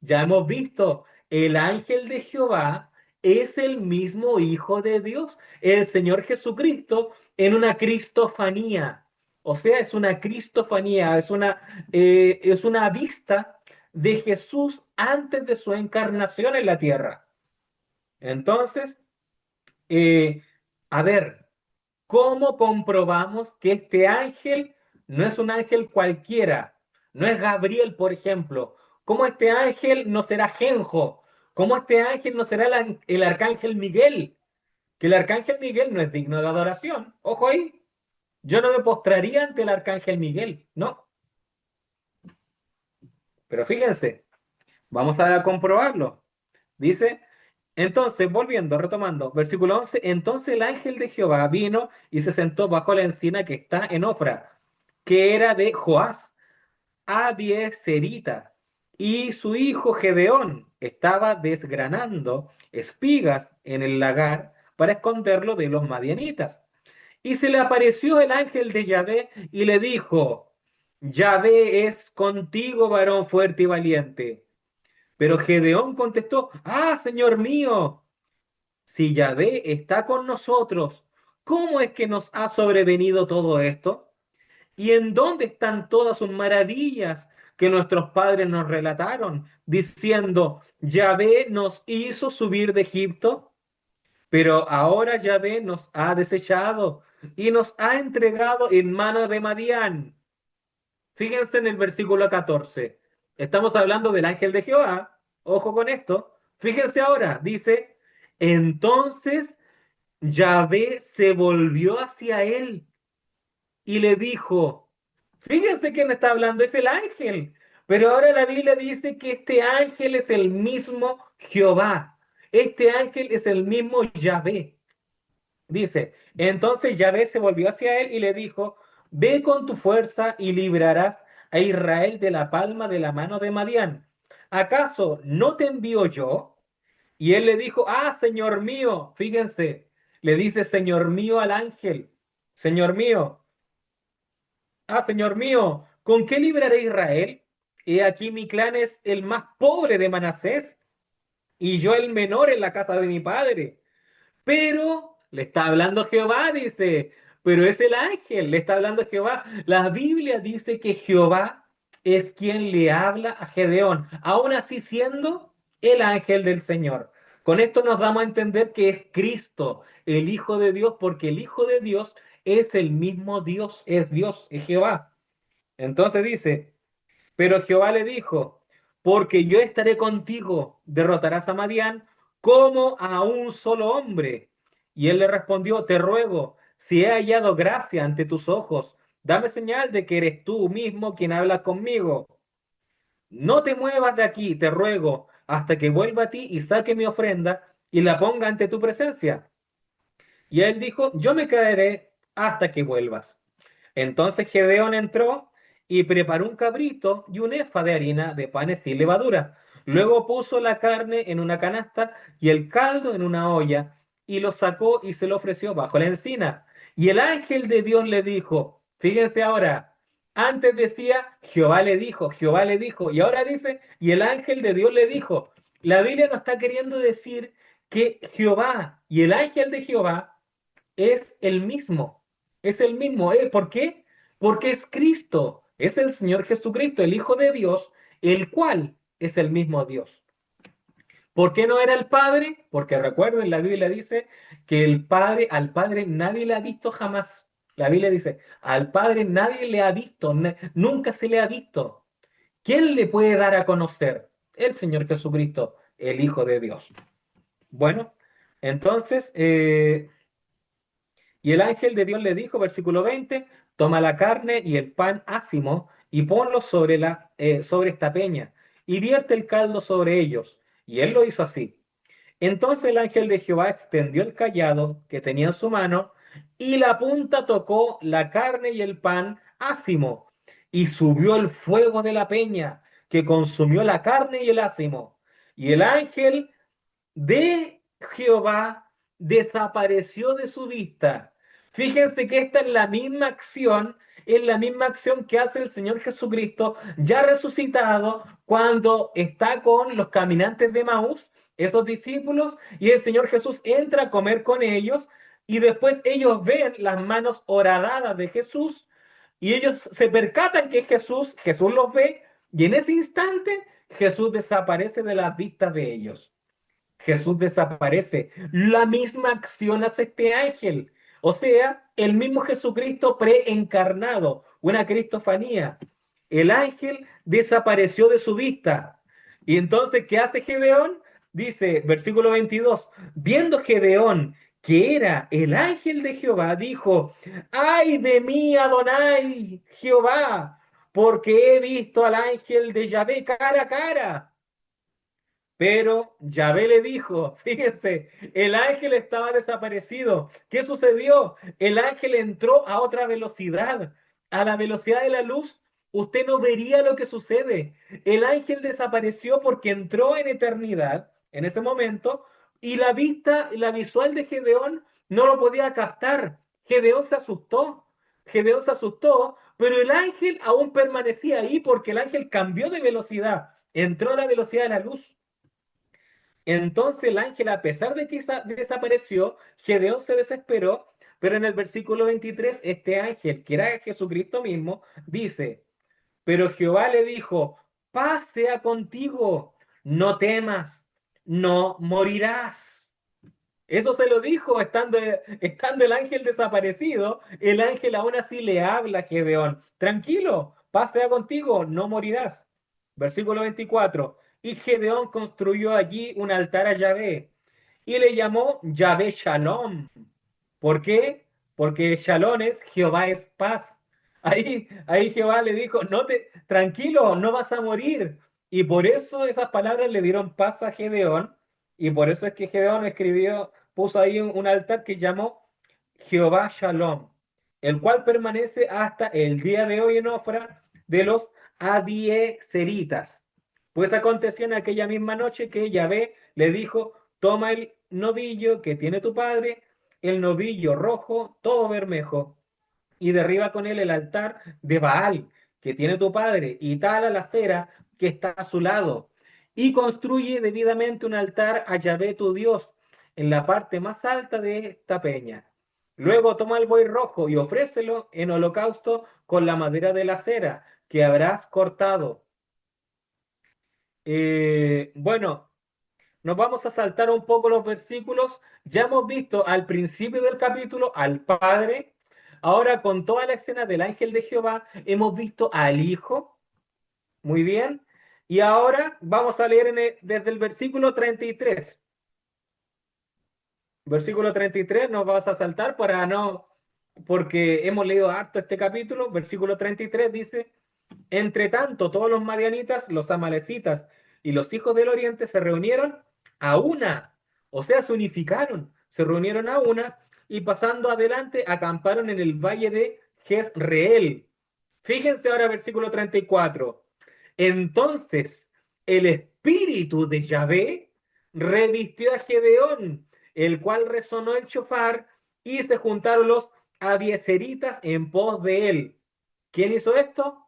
Ya hemos visto, el ángel de Jehová es el mismo Hijo de Dios, el Señor Jesucristo, en una cristofanía. O sea, es una cristofanía, es una vista de Jesús antes de su encarnación en la tierra. Entonces, eh, a ver, ¿cómo comprobamos que este ángel no es un ángel cualquiera? No es Gabriel, por ejemplo. ¿Cómo este ángel no será Genjo? ¿Cómo este ángel no será el arcángel Miguel? Que el arcángel Miguel no es digno de adoración. Ojo ahí. Yo no me postraría ante el arcángel Miguel, no. Pero fíjense, vamos a comprobarlo. Dice, entonces, volviendo, retomando, versículo 11, entonces el ángel de Jehová vino y se sentó bajo la encina que está en Ofra, que era de Joás, Abieserita, y su hijo Gedeón estaba desgranando espigas en el lagar para esconderlo de los madianitas. Y se le apareció el ángel de Yahvé y le dijo, Yahvé es contigo, varón fuerte y valiente. Pero Gedeón contestó, ah, Señor mío, si Yahvé está con nosotros, ¿cómo es que nos ha sobrevenido todo esto? ¿Y en dónde están todas sus maravillas que nuestros padres nos relataron, diciendo, Yahvé nos hizo subir de Egipto? Pero ahora Yahvé nos ha desechado y nos ha entregado en manos de Madián. Fíjense en el versículo 14. Estamos hablando del ángel de Jehová. Ojo con esto. Fíjense ahora, dice, entonces Yahvé se volvió hacia él y le dijo, fíjense quién está hablando, es el ángel. Pero ahora la Biblia dice que este ángel es el mismo Jehová. Este ángel es el mismo Yahvé. Dice, entonces Yahvé se volvió hacia él y le dijo, ve con tu fuerza y librarás a Israel de la palma de la mano de Madián. ¿Acaso no te envío yo? Y él le dijo, ah, Señor mío, fíjense, le dice, Señor mío al ángel, Señor mío, ah, Señor mío, ¿con qué libraré a Israel? He aquí mi clan es el más pobre de Manasés y yo el menor en la casa de mi padre. Pero le está hablando Jehová, dice, pero es el ángel, le está hablando Jehová. La Biblia dice que Jehová es quien le habla a Gedeón, aún así siendo el ángel del Señor. Con esto nos damos a entender que es Cristo, el Hijo de Dios, porque el Hijo de Dios es el mismo Dios, es Jehová. Entonces dice, pero Jehová le dijo, porque yo estaré contigo, derrotarás a Madián como a un solo hombre. Y él le respondió, te ruego, si he hallado gracia ante tus ojos, dame señal de que eres tú mismo quien habla conmigo. No te muevas de aquí, te ruego, hasta que vuelva a ti y saque mi ofrenda y la ponga ante tu presencia. Y él dijo, yo me quedaré hasta que vuelvas. Entonces Gedeón entró y preparó un cabrito y un efa de harina de panes sin levadura. Luego puso la carne en una canasta y el caldo en una olla y lo sacó y se lo ofreció bajo la encina. Y el ángel de Dios le dijo, fíjense ahora, antes decía Jehová le dijo, y ahora dice, y el ángel de Dios le dijo. La Biblia no está queriendo decir que Jehová y el ángel de Jehová es el mismo, es el mismo. ¿Por qué? Porque es Cristo, es el Señor Jesucristo, el Hijo de Dios, el cual es el mismo Dios. ¿Por qué no era el Padre? Porque recuerden, la Biblia dice que el Padre, al Padre nadie le ha visto jamás. La Biblia dice, al Padre nadie le ha visto, nunca se le ha visto. ¿Quién le puede dar a conocer? El Señor Jesucristo, el Hijo de Dios. Bueno, entonces, y el ángel de Dios le dijo, versículo 20, toma la carne y el pan ácimo y ponlo sobre esta peña y vierte el caldo sobre ellos. Y él lo hizo así. Entonces el ángel de Jehová extendió el cayado que tenía en su mano y la punta tocó la carne y el pan ácimo y subió el fuego de la peña que consumió la carne y el ácimo. Y el ángel de Jehová desapareció de su vista. Fíjense que esta es la misma acción que hace el Señor Jesucristo, ya resucitado, cuando está con los caminantes de Maús, esos discípulos, y el Señor Jesús entra a comer con ellos, y después ellos ven las manos horadadas de Jesús, y ellos se percatan que es Jesús, Jesús los ve, y en ese instante Jesús desaparece de las vistas de ellos. Jesús desaparece. La misma acción hace este ángel. O sea, el mismo Jesucristo preencarnado, una cristofanía. El ángel desapareció de su vista. Y entonces, ¿qué hace Gedeón? Dice, versículo 22, viendo Gedeón que era el ángel de Jehová, dijo, ay de mí, Adonai, Jehová, porque he visto al ángel de Yahvé cara a cara. Pero Yahvé le dijo, fíjense, el ángel estaba desaparecido. ¿Qué sucedió? El ángel entró a otra velocidad, a la velocidad de la luz. Usted no vería lo que sucede. El ángel desapareció porque entró en eternidad en ese momento y la vista, la visual de Gedeón no lo podía captar. Gedeón se asustó. Gedeón se asustó, pero el ángel aún permanecía ahí porque el ángel cambió de velocidad, entró a la velocidad de la luz. Entonces el ángel, a pesar de que desapareció, Gedeón se desesperó, pero en el versículo 23, este ángel, que era Jesucristo mismo, dice, pero Jehová le dijo, paz sea contigo, no temas, no morirás. Eso se lo dijo estando el ángel desaparecido. El ángel aún así le habla a Gedeón. Tranquilo, paz sea contigo, no morirás. Versículo 24. Y Gedeón construyó allí un altar a Yahvé y le llamó Yahvé Shalom. ¿Por qué? Porque Shalom es Jehová es paz. Ahí Jehová le dijo, tranquilo, no vas a morir. Y por eso esas palabras le dieron paz a Gedeón. Y por eso es que Gedeón puso ahí un altar que llamó Jehová Shalom, el cual permanece hasta el día de hoy en Ofra de los Abiezeritas. Pues aconteció en aquella misma noche que Yahvé le dijo, toma el novillo que tiene tu padre, el novillo rojo, todo bermejo, y derriba con él el altar de Baal que tiene tu padre, y tala la cera que está a su lado, y construye debidamente un altar a Yahvé tu Dios en la parte más alta de esta peña. Luego toma el buey rojo y ofrécelo en holocausto con la madera de la cera que habrás cortado. Bueno, nos vamos a saltar un poco los versículos. Ya hemos visto al principio del capítulo al Padre. Ahora con toda la escena del ángel de Jehová, hemos visto al Hijo. Muy bien. Y ahora vamos a leer desde el versículo 33. Versículo 33 nos vas a saltar para no, porque hemos leído harto este capítulo. Versículo 33 dice, entre tanto, todos los madianitas, los amalecitas y los hijos del oriente se reunieron a una, o sea, se unificaron, se reunieron a una y pasando adelante acamparon en el valle de Jezreel. Fíjense ahora versículo 34. Entonces el espíritu de Yahvé revistió a Gedeón, el cual resonó el shofar y se juntaron los abieseritas en pos de él. ¿Quién hizo esto?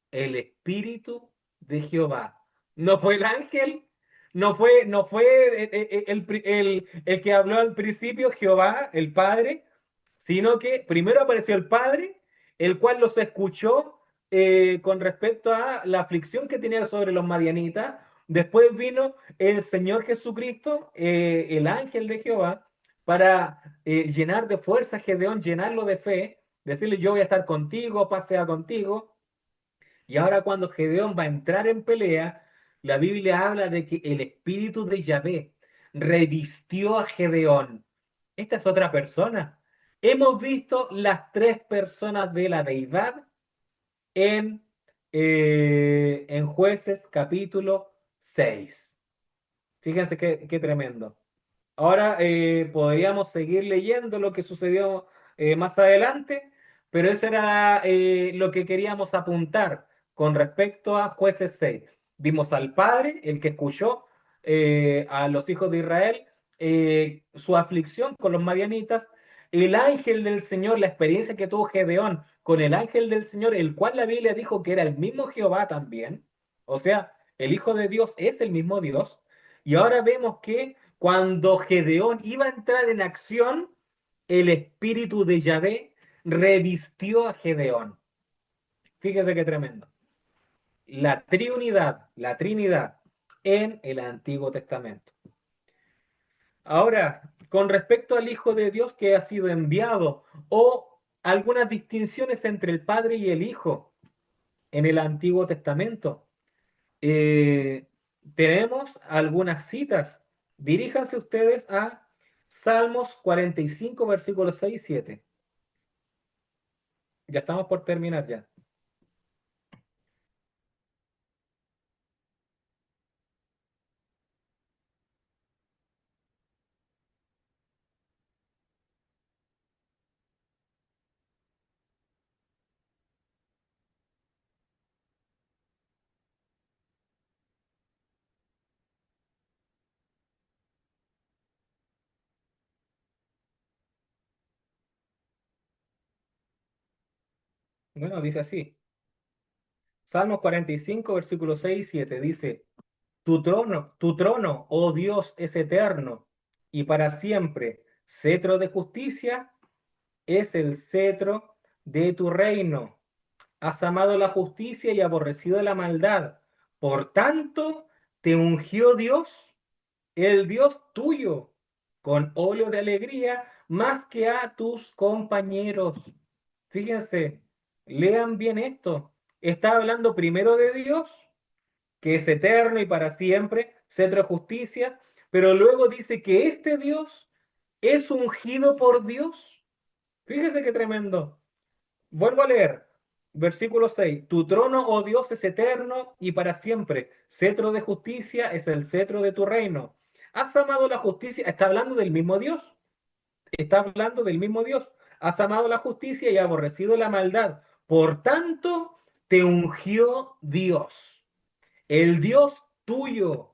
El espíritu de Jehová. No fue el ángel, no fue el que habló al principio, Jehová, el Padre, sino que primero apareció el Padre, el cual los escuchó con respecto a la aflicción que tenía sobre los madianitas. Después vino el Señor Jesucristo, el ángel de Jehová, para llenar de fuerza a Gedeón, llenarlo de fe, decirle yo voy a estar contigo, paz sea contigo. Y ahora cuando Gedeón va a entrar en pelea, la Biblia habla de que el espíritu de Yahvé revistió a Gedeón. Esta es otra persona. Hemos visto las tres personas de la deidad en, en Jueces capítulo 6. Fíjense qué tremendo. Ahora podríamos seguir leyendo lo que sucedió más adelante, pero eso era lo que queríamos apuntar con respecto a Jueces 6. Vimos al Padre, el que escuchó a los hijos de Israel, su aflicción con los madianitas, el ángel del Señor, la experiencia que tuvo Gedeón con el ángel del Señor, el cual la Biblia dijo que era el mismo Jehová también, o sea, el Hijo de Dios es el mismo Dios, y ahora vemos que cuando Gedeón iba a entrar en acción, el espíritu de Yahvé revistió a Gedeón. Fíjese qué tremendo. La Trinidad en el Antiguo Testamento. Ahora, con respecto al Hijo de Dios que ha sido enviado o algunas distinciones entre el Padre y el Hijo en el Antiguo Testamento. Eh, Tenemos algunas citas. Diríjanse ustedes a Salmos 45, versículos 6 y 7. Ya estamos por terminar ya. Bueno, dice así. Salmos 45, versículos 6 y 7. Dice, tu trono, oh Dios, es eterno y para siempre. Cetro de justicia es el cetro de tu reino. Has amado la justicia y aborrecido la maldad. Por tanto, te ungió Dios, el Dios tuyo, con óleo de alegría más que a tus compañeros. Fíjense, lean bien esto. Está hablando primero de Dios, que es eterno y para siempre, cetro de justicia, pero luego dice que este Dios es ungido por Dios. Fíjese qué tremendo. Vuelvo a leer, versículo 6. Tu trono, oh Dios, es eterno y para siempre. Cetro de justicia es el cetro de tu reino. Has amado la justicia, está hablando del mismo Dios, está hablando del mismo Dios. Has amado la justicia y aborrecido la maldad. Por tanto, te ungió Dios, el Dios tuyo,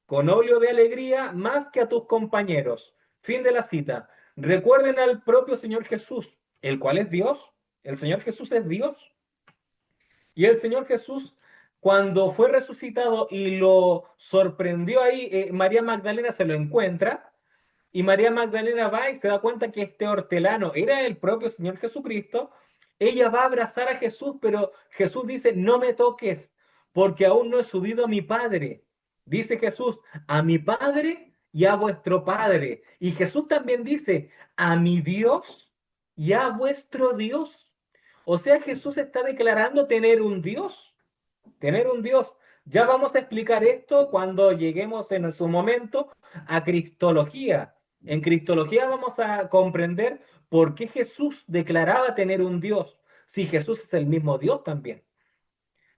con óleo de alegría más que a tus compañeros. Fin de la cita. Recuerden al propio Señor Jesús, el cual es Dios. El Señor Jesús es Dios. Y el Señor Jesús, cuando fue resucitado y lo sorprendió ahí, María Magdalena se lo encuentra. Y María Magdalena va y se da cuenta que este hortelano era el propio Señor Jesucristo. Ella va a abrazar a Jesús, pero Jesús dice, no me toques, porque aún no he subido a mi Padre. Dice Jesús, a mi Padre y a vuestro Padre. Y Jesús también dice, a mi Dios y a vuestro Dios. O sea, Jesús está declarando tener un Dios, tener un Dios. Ya vamos a explicar esto cuando lleguemos en su momento a Cristología. En Cristología vamos a comprender por qué Jesús declaraba tener un Dios, si Jesús es el mismo Dios también.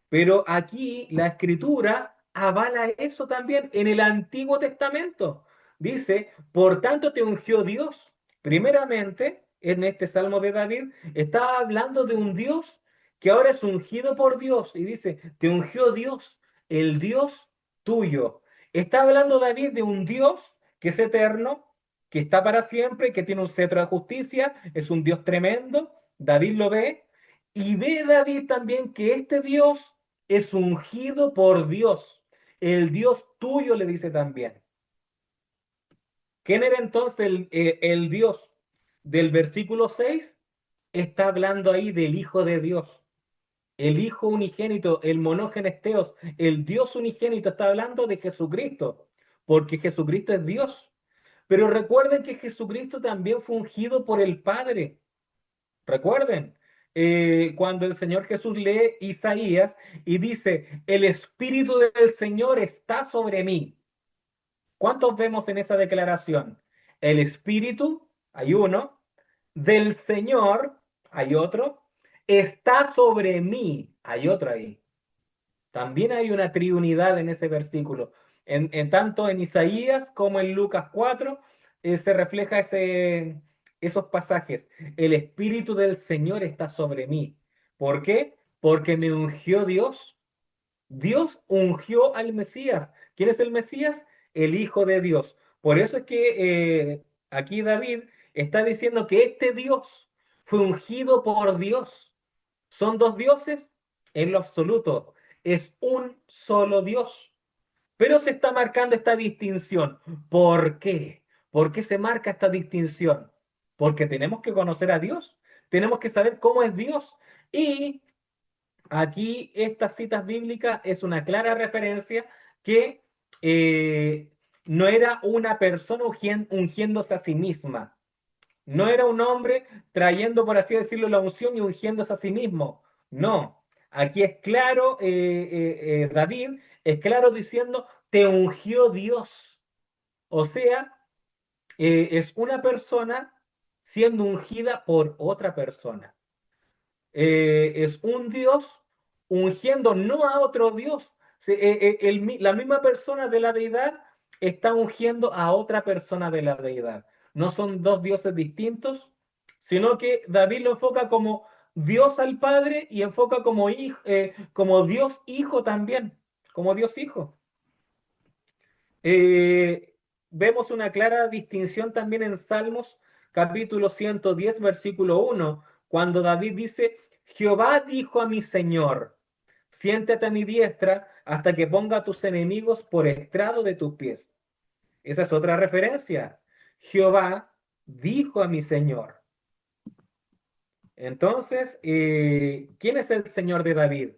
Pero aquí la escritura avala eso también en el Antiguo Testamento. Dice, por tanto te ungió Dios. Primeramente, en este Salmo de David, está hablando de un Dios que ahora es ungido por Dios. Y dice, te ungió Dios, el Dios tuyo. Está hablando David de un Dios que es eterno, que está para siempre, que tiene un cetro de justicia, es un Dios tremendo. David lo ve. Y ve David también que este Dios es ungido por Dios. El Dios tuyo le dice también. ¿Quién era entonces el Dios del versículo 6? Está hablando ahí del Hijo de Dios. El Hijo unigénito, el monógenes el Dios unigénito, está hablando de Jesucristo, porque Jesucristo es Dios. Pero recuerden que Jesucristo también fue ungido por el Padre. Recuerden, cuando el Señor Jesús lee Isaías y dice, el Espíritu del Señor está sobre mí. ¿Cuántos vemos en esa declaración? El Espíritu, hay uno, del Señor, hay otro, está sobre mí, hay otro ahí. También hay una triunidad en ese versículo. Tanto en Isaías como en Lucas 4 se refleja esos pasajes. El Espíritu del Señor está sobre mí. ¿Por qué? Porque me ungió Dios. Dios ungió al Mesías. ¿Quién es el Mesías? El Hijo de Dios. Por eso es que aquí David está diciendo que este Dios fue ungido por Dios. ¿Son dos dioses? En lo absoluto. Es un solo Dios. Pero se está marcando esta distinción. ¿Por qué? ¿Por qué se marca esta distinción? Porque tenemos que conocer a Dios. Tenemos que saber cómo es Dios. Y aquí estas citas bíblicas es una clara referencia que no era una persona ungiéndose a sí misma. No era un hombre trayendo, por así decirlo, la unción y ungiéndose a sí mismo. No. Aquí es claro, David, es claro diciendo, te ungió Dios. O sea, es una persona siendo ungida por otra persona. Es un Dios ungiendo no a otro Dios. La misma persona de la deidad está ungiendo a otra persona de la deidad. No son dos dioses distintos, sino que David lo enfoca como Dios al Padre y enfoca como, como Dios Hijo también, como Dios Hijo. Eh, Vemos una clara distinción también en Salmos capítulo 110 versículo 1 cuando David dice, Jehová dijo a mi Señor, siéntate a mi diestra hasta que ponga a tus enemigos por estrado de tus pies. Esa es otra referencia. Jehová dijo a mi Señor. Entonces, ¿quién es el Señor de David?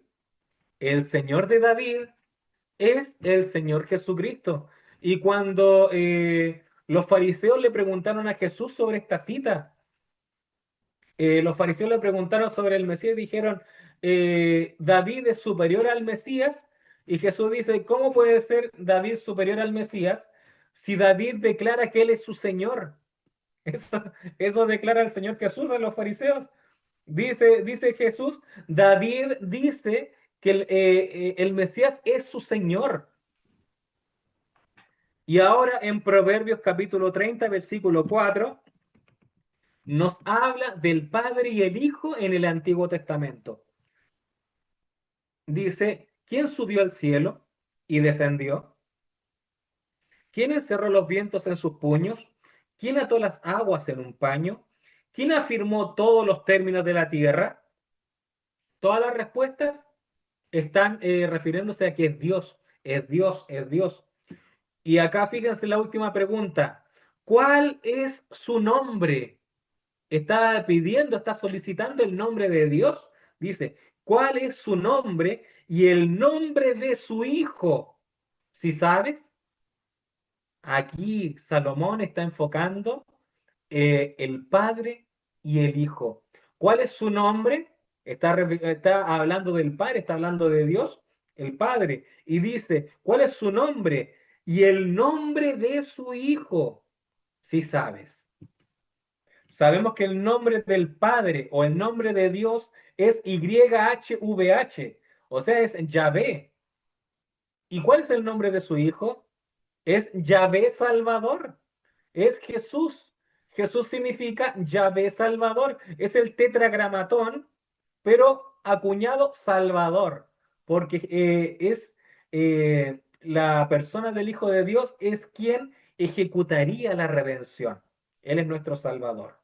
El Señor de David es el Señor Jesucristo. Y cuando los fariseos le preguntaron a Jesús sobre esta cita, los fariseos le preguntaron sobre el Mesías y dijeron, David es superior al Mesías. Y Jesús dice, ¿cómo puede ser David superior al Mesías si David declara que él es su Señor? Eso, eso declara el Señor Jesús a los fariseos. Dice Jesús, David dice que el Mesías es su Señor. Y ahora en Proverbios capítulo 30 versículo 4 nos habla del Padre y el Hijo en el Antiguo Testamento. Dice, ¿quién subió al cielo y descendió? ¿Quién encerró los vientos en sus puños? ¿Quién ató las aguas en un paño? ¿Quién afirmó todos los términos de la tierra? Todas las respuestas están refiriéndose a que es Dios, es Dios, es Dios. Y acá fíjense la última pregunta. ¿Cuál es su nombre? Está pidiendo, está solicitando el nombre de Dios. Dice, ¿cuál es su nombre y el nombre de su hijo? Si sabes, aquí Salomón está enfocando el Padre y el Hijo. ¿Cuál es su nombre? Está hablando del Padre, está hablando de Dios. el Padre, y dice, ¿cuál es su nombre? Y el nombre de su Hijo, si sabes. Sabemos que el nombre del Padre o el nombre de Dios es YHVH, o sea, es Yahvé. ¿Y cuál es el nombre de su Hijo? Es Yahvé Salvador, es Jesús. Jesús significa Yahvé Salvador, es el tetragramatón, pero acuñado Salvador, porque la persona del Hijo de Dios es quien ejecutaría la redención. Él es nuestro Salvador.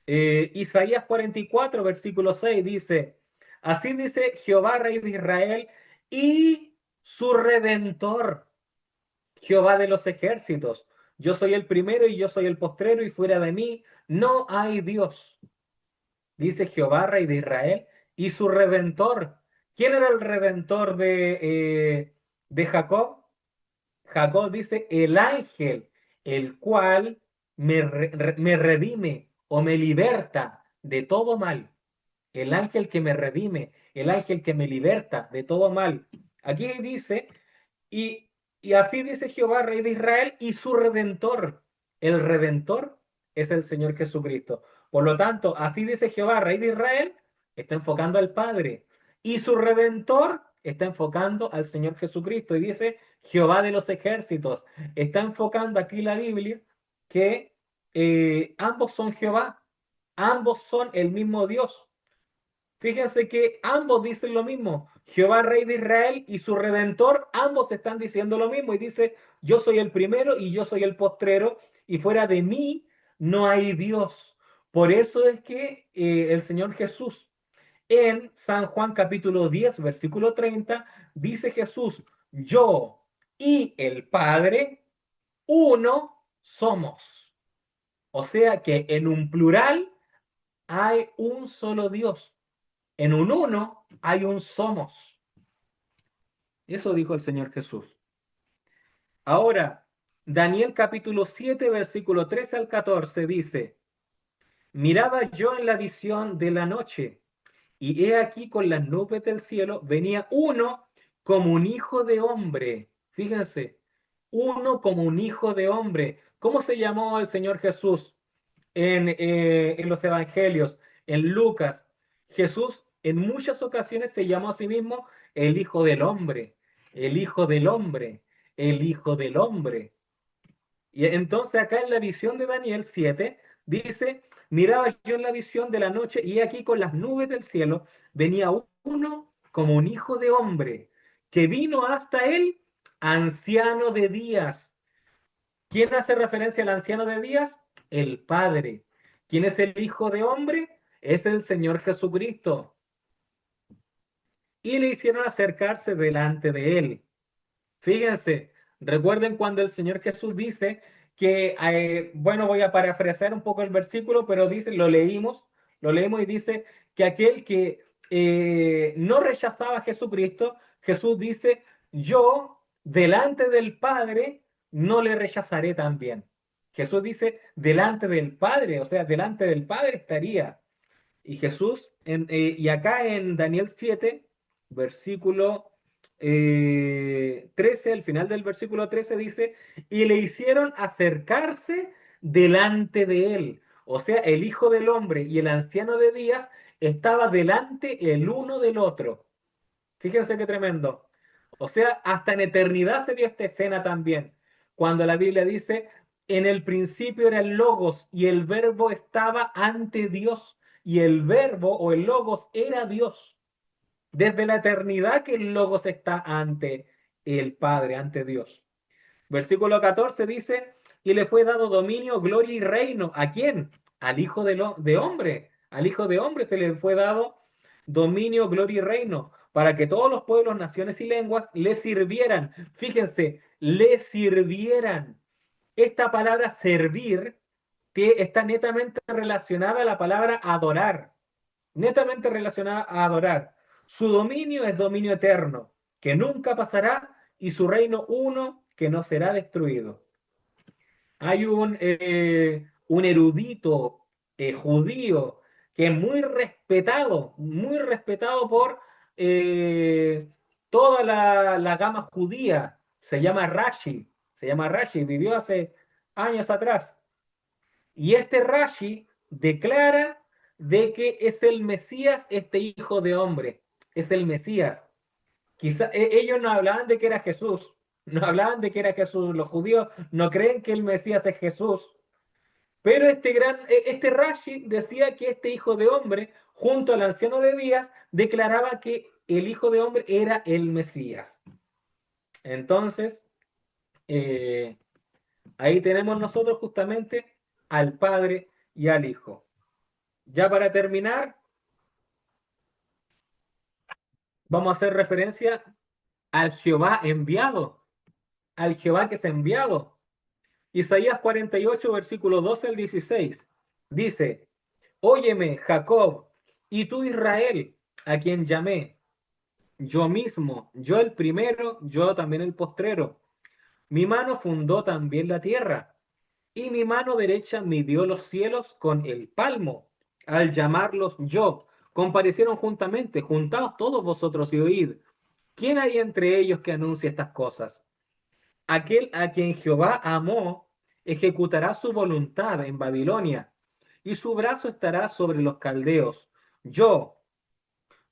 Isaías 44, versículo 6 dice, así dice Jehová, Rey de Israel, y su Redentor, Jehová de los ejércitos. Yo soy el primero y yo soy el postrero, y fuera de mí no hay Dios. Dice Jehová, Rey de Israel, y su Redentor. ¿Quién era el Redentor de Jacob? Jacob dice, el ángel, el cual me redime o me liberta de todo mal. El ángel que me redime, el ángel que me liberta de todo mal. Aquí dice, y, y así dice Jehová, Rey de Israel, y su Redentor. El Redentor es el Señor Jesucristo. Por lo tanto, así dice Jehová, Rey de Israel, está enfocando al Padre. Y su Redentor está enfocando al Señor Jesucristo. Y dice Jehová de los ejércitos. Está enfocando aquí la Biblia que ambos son Jehová. Ambos son el mismo Dios. Fíjense que ambos dicen lo mismo. Jehová, Rey de Israel y su Redentor, ambos están diciendo lo mismo. Y dice, yo soy el primero y yo soy el postrero, y fuera de mí no hay Dios. Por eso es que el Señor Jesús en San Juan capítulo 10 versículo 30 dice Jesús, yo y el Padre, uno somos. O sea que en un plural hay un solo Dios. En un uno hay un somos. Eso dijo el Señor Jesús. Ahora, Daniel capítulo 7, versículo 13 al 14 dice, miraba yo en la visión de la noche, y he aquí con las nubes del cielo venía uno como un hijo de hombre. Fíjense, uno como un hijo de hombre. ¿Cómo se llamó el Señor Jesús en los evangelios? En Lucas, Jesús en muchas ocasiones se llamó a sí mismo el Hijo del Hombre, el Hijo del Hombre, el Hijo del Hombre. Y entonces acá en la visión de Daniel 7 dice, miraba yo en la visión de la noche y aquí con las nubes del cielo venía uno como un hijo de hombre, que vino hasta él, anciano de días. ¿Quién hace referencia al anciano de días? El Padre. ¿Quién es el Hijo de hombre? Es el Señor Jesucristo. Y le hicieron acercarse delante de él. Fíjense, recuerden cuando el Señor Jesús dice que, bueno, voy a parafrasear un poco el versículo, pero dice, lo leímos y dice que aquel que no rechazaba a Jesucristo, Jesús dice, yo delante del Padre no le rechazaré también. Jesús dice, delante del Padre, o sea, delante del Padre estaría. Y Jesús, y acá en Daniel 7 versículo 13, al final del versículo 13 dice, y le hicieron acercarse delante de él. O sea, el Hijo del Hombre y el anciano de días estaba delante el uno del otro. Fíjense qué tremendo. O sea, hasta en eternidad se dio esta escena también. Cuando la Biblia dice, en el principio era el Logos y el Verbo estaba ante Dios y el Verbo o el Logos era Dios. Desde la eternidad que el Logos está ante el Padre, ante Dios. Versículo 14 dice, y le fue dado dominio, gloria y reino. ¿A quién? Al Hijo de Hombre. Al Hijo de Hombre se le fue dado dominio, gloria y reino, para que todos los pueblos, naciones y lenguas le sirvieran. Fíjense, le sirvieran. Esta palabra servir que está netamente relacionada a la palabra adorar. Netamente relacionada a adorar. Su dominio es dominio eterno, que nunca pasará, y su reino uno que no será destruido. Hay un erudito judío que es muy respetado por toda la gama judía. Se llama Rashi, vivió hace años atrás. Y este Rashi declara de que es el Mesías, este hijo de hombre, es el Mesías. Quizá ellos no hablaban de que era Jesús, no hablaban de que era Jesús. Los judíos no creen que el Mesías es Jesús. Pero este Rashi decía que este hijo de hombre, junto al anciano de Días, declaraba que el hijo de hombre era el Mesías. Entonces, eh, ahí tenemos nosotros justamente al Padre y al Hijo. Ya para terminar, vamos a hacer referencia al Jehová enviado, al Jehová que es enviado. Isaías 48, versículo 12 al 16. Dice, óyeme, Jacob, y tú Israel, a quien llamé, yo mismo, yo el primero, yo también el postrero. Mi mano fundó también la tierra, y mi mano derecha midió los cielos con el palmo. Al llamarlos yo, comparecieron juntamente, juntaos todos vosotros y oíd. ¿Quién hay entre ellos que anuncie estas cosas? Aquel a quien Jehová amó ejecutará su voluntad en Babilonia, y su brazo estará sobre los caldeos. Yo,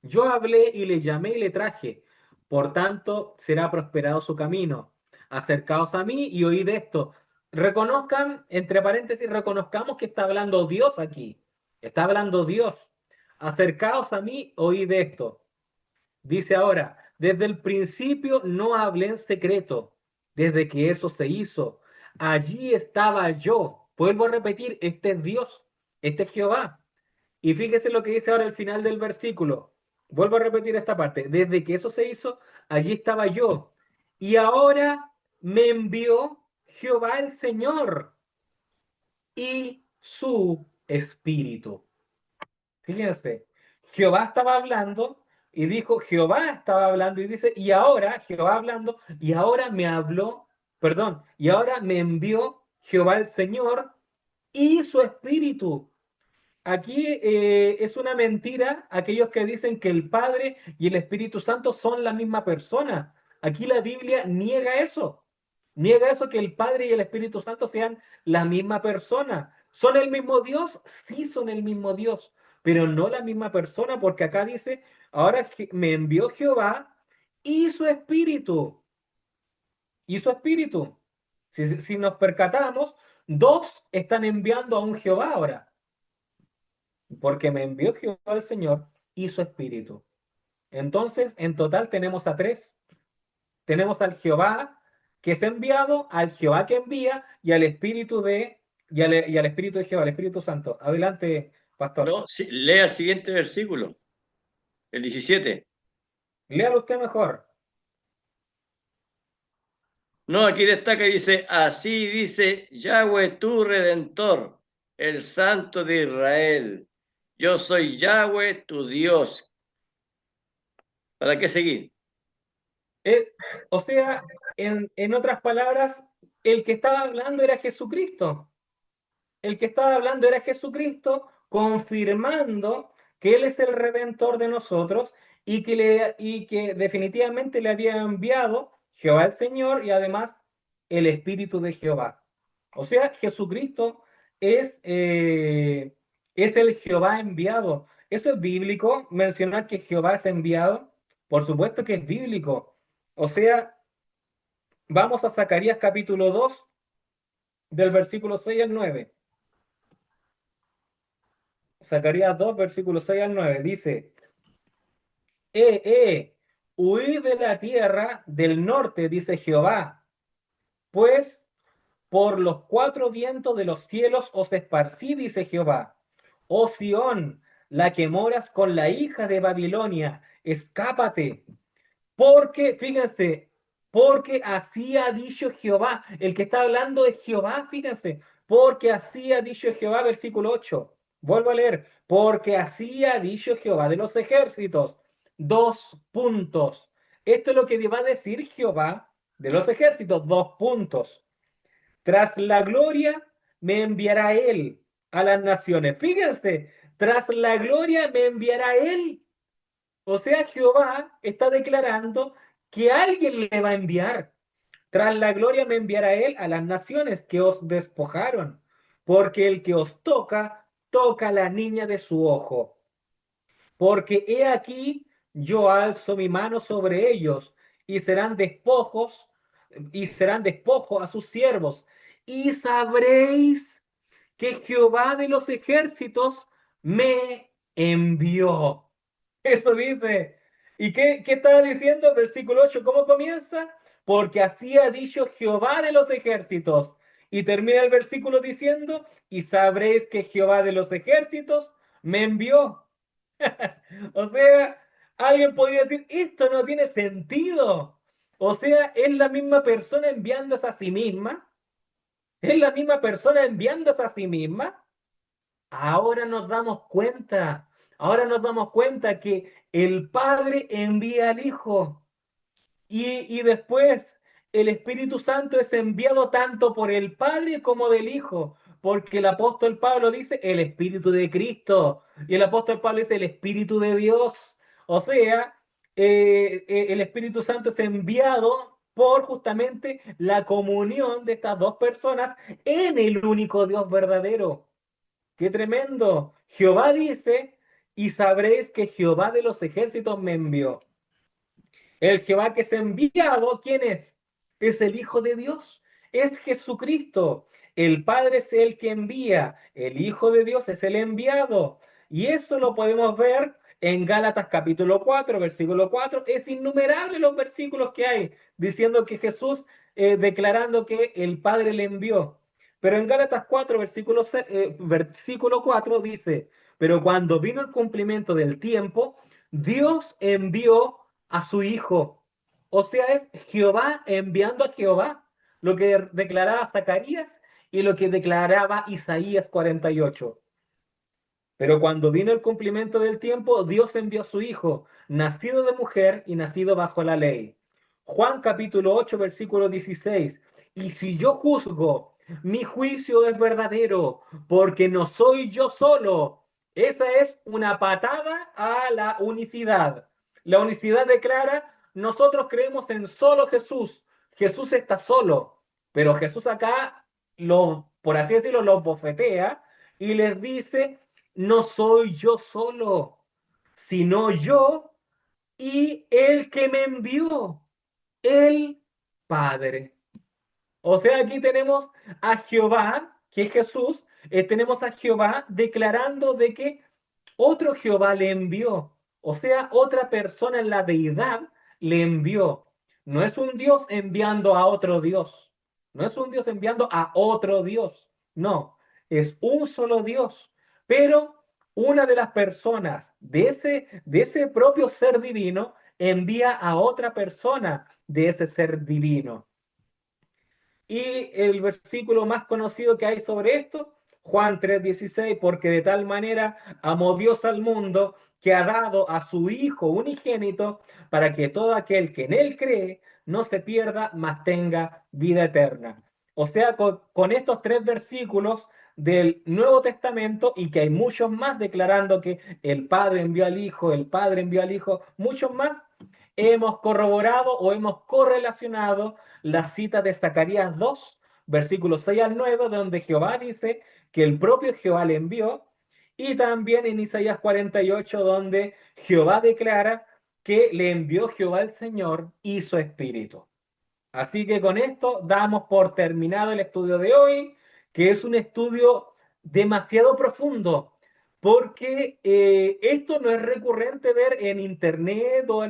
yo hablé y le llamé y le traje, por tanto será prosperado su camino. Acercaos a mí y oíd esto. Reconozcan, entre paréntesis, reconozcamos que está hablando Dios aquí. Está hablando Dios. Acercaos a mí, oíd esto. Dice ahora, desde el principio no hablé en secreto, desde que eso se hizo. Allí estaba yo. Vuelvo a repetir, este es Dios, este es Jehová. Y fíjese lo que dice ahora el final del versículo. Vuelvo a repetir esta parte. Desde que eso se hizo, allí estaba yo. Y ahora me envió Jehová el Señor y su espíritu. Fíjense, Jehová estaba hablando y dijo, Jehová estaba hablando y dice, y ahora, Jehová hablando, y ahora me habló, perdón, y ahora me envió Jehová el Señor y su espíritu. Aquí es una mentira aquellos que dicen que el Padre y el Espíritu Santo son la misma persona. Aquí la Biblia niega eso. Niega eso que el Padre y el Espíritu Santo sean la misma persona. ¿Son el mismo Dios? Sí son el mismo Dios, pero no la misma persona porque acá dice, ahora me envió Jehová y su Espíritu. Y su Espíritu. Si nos percatamos, dos están enviando a un Jehová ahora porque me envió Jehová el Señor y su Espíritu. Entonces, en total tenemos a tres. Tenemos al Jehová que es enviado, al Jehová que envía y al Espíritu y al Espíritu de Jehová, al Espíritu Santo. Adelante, pastor. No, sí, lea el siguiente versículo, el 17. Léalo usted mejor. No, aquí destaca y dice, así dice Yahweh tu redentor, el Santo de Israel. Yo soy Yahweh tu Dios. ¿Para qué seguir? Eh, o sea, en otras palabras, el que estaba hablando era Jesucristo. El que estaba hablando era Jesucristo, confirmando que Él es el redentor de nosotros y que definitivamente le había enviado Jehová el Señor y además el Espíritu de Jehová. O sea, Jesucristo es, eh, es el Jehová enviado. ¿Eso es bíblico? Mencionar que Jehová es enviado. Por supuesto que es bíblico. O sea, vamos a Zacarías capítulo 2 del versículo 6 al 9. Zacarías 2 versículos 6 al 9 dice, huid de la tierra del norte, dice Jehová, pues por los cuatro vientos de los cielos os esparcí, dice Jehová. Oh Sión, la que moras con la hija de Babilonia, escápate, porque, fíjense, porque así ha dicho Jehová. El que está hablando es Jehová, fíjense. Porque así ha dicho Jehová, versículo 8. Vuelvo a leer. Porque así ha dicho Jehová de los ejércitos. Dos puntos. Esto es lo que va a decir Jehová de los ejércitos. Dos puntos. Tras la gloria me enviará él a las naciones. Fíjense, tras la gloria me enviará él. O sea, Jehová está declarando que alguien le va a enviar. Tras la gloria me enviará él a las naciones que os despojaron, porque el que os toca, toca a la niña de su ojo. Porque he aquí, yo alzo mi mano sobre ellos, y serán despojos, y serán despojos a sus siervos. Y sabréis que Jehová de los ejércitos me envió. Eso dice. ¿Y qué estaba diciendo? Versículo 8, ¿cómo comienza? Porque así ha dicho Jehová de los ejércitos. Y termina el versículo diciendo, y sabréis que Jehová de los ejércitos me envió. O sea, alguien podría decir, esto no tiene sentido. O sea, es la misma persona enviándose a sí misma. Es la misma persona enviándose a sí misma. Ahora nos damos cuenta, ahora nos damos cuenta que el Padre envía al Hijo y después el Espíritu Santo es enviado tanto por el Padre como del Hijo, porque el apóstol Pablo dice el Espíritu de Cristo y el apóstol Pablo dice el Espíritu de Dios. O sea, el Espíritu Santo es enviado por justamente la comunión de estas dos personas en el único Dios verdadero. ¡Qué tremendo! Jehová dice, y sabréis que Jehová de los ejércitos me envió. El Jehová que es enviado, ¿quién es? Es el Hijo de Dios, es Jesucristo. El Padre es el que envía, el Hijo de Dios es el enviado. Y eso lo podemos ver en Gálatas capítulo 4, versículo 4. Es innumerable los versículos que hay diciendo que Jesús, declarando que el Padre le envió. Pero en Gálatas 4, versículo 4 dice, pero cuando vino el cumplimiento del tiempo, Dios envió a su hijo. O sea, es Jehová enviando a Jehová, lo que declaraba Zacarías y lo que declaraba Isaías 48. Pero cuando vino el cumplimiento del tiempo, Dios envió a su Hijo, nacido de mujer y nacido bajo la ley. Juan capítulo 8, versículo 16. Y si yo juzgo, mi juicio es verdadero, porque no soy yo solo. Esa es una patada a la unicidad. La unicidad declara, nosotros creemos en solo Jesús. Jesús está solo, pero Jesús acá, por así decirlo, los bofetea y les dice, no soy yo solo, sino yo y el que me envió, el Padre. O sea, aquí tenemos a Jehová, que es Jesús, tenemos a Jehová declarando de que otro Jehová le envió. O sea, otra persona en la deidad le envió. No es un Dios enviando a otro Dios. No es un Dios enviando a otro Dios. No, es un solo Dios. Pero una de las personas de ese propio ser divino envía a otra persona de ese ser divino. Y el versículo más conocido que hay sobre esto, Juan 3:16, porque de tal manera amó Dios al mundo que ha dado a su Hijo unigénito para que todo aquel que en él cree no se pierda, mas tenga vida eterna. O sea, con estos tres versículos del Nuevo Testamento y que hay muchos más declarando que el Padre envió al Hijo, el Padre envió al Hijo, muchos más, hemos corroborado o hemos correlacionado la cita de Zacarías 2, versículos 6 al 9, donde Jehová dice que el propio Jehová le envió, y también en Isaías 48, donde Jehová declara que le envió Jehová el Señor y su Espíritu. Así que con esto damos por terminado el estudio de hoy, que es un estudio demasiado profundo, porque esto no es recurrente ver en internet o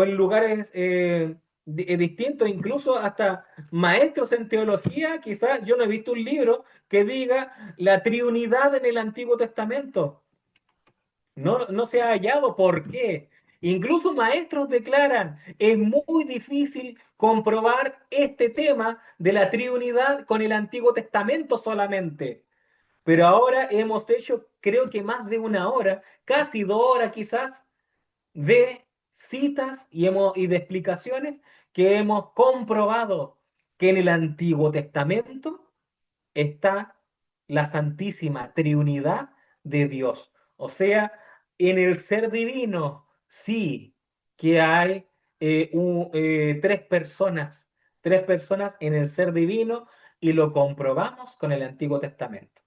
en lugares distintos, incluso hasta maestros en teología. Quizás yo no he visto un libro que diga la Trinidad en el Antiguo Testamento. No se ha hallado. ¿Por qué? Incluso maestros declaran, es muy difícil comprobar este tema de la Trinidad con el Antiguo Testamento solamente. Pero ahora hemos hecho, creo que más de una hora, casi 2 horas quizás, de citas y de explicaciones que hemos comprobado que en el Antiguo Testamento está la Santísima Trinidad de Dios. O sea, en el ser divino Sí, que hay tres personas en el ser divino y lo comprobamos con el Antiguo Testamento.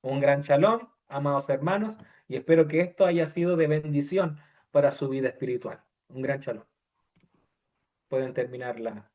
Un gran shalom, amados hermanos, y espero que esto haya sido de bendición para su vida espiritual. Un gran shalom. Pueden terminar la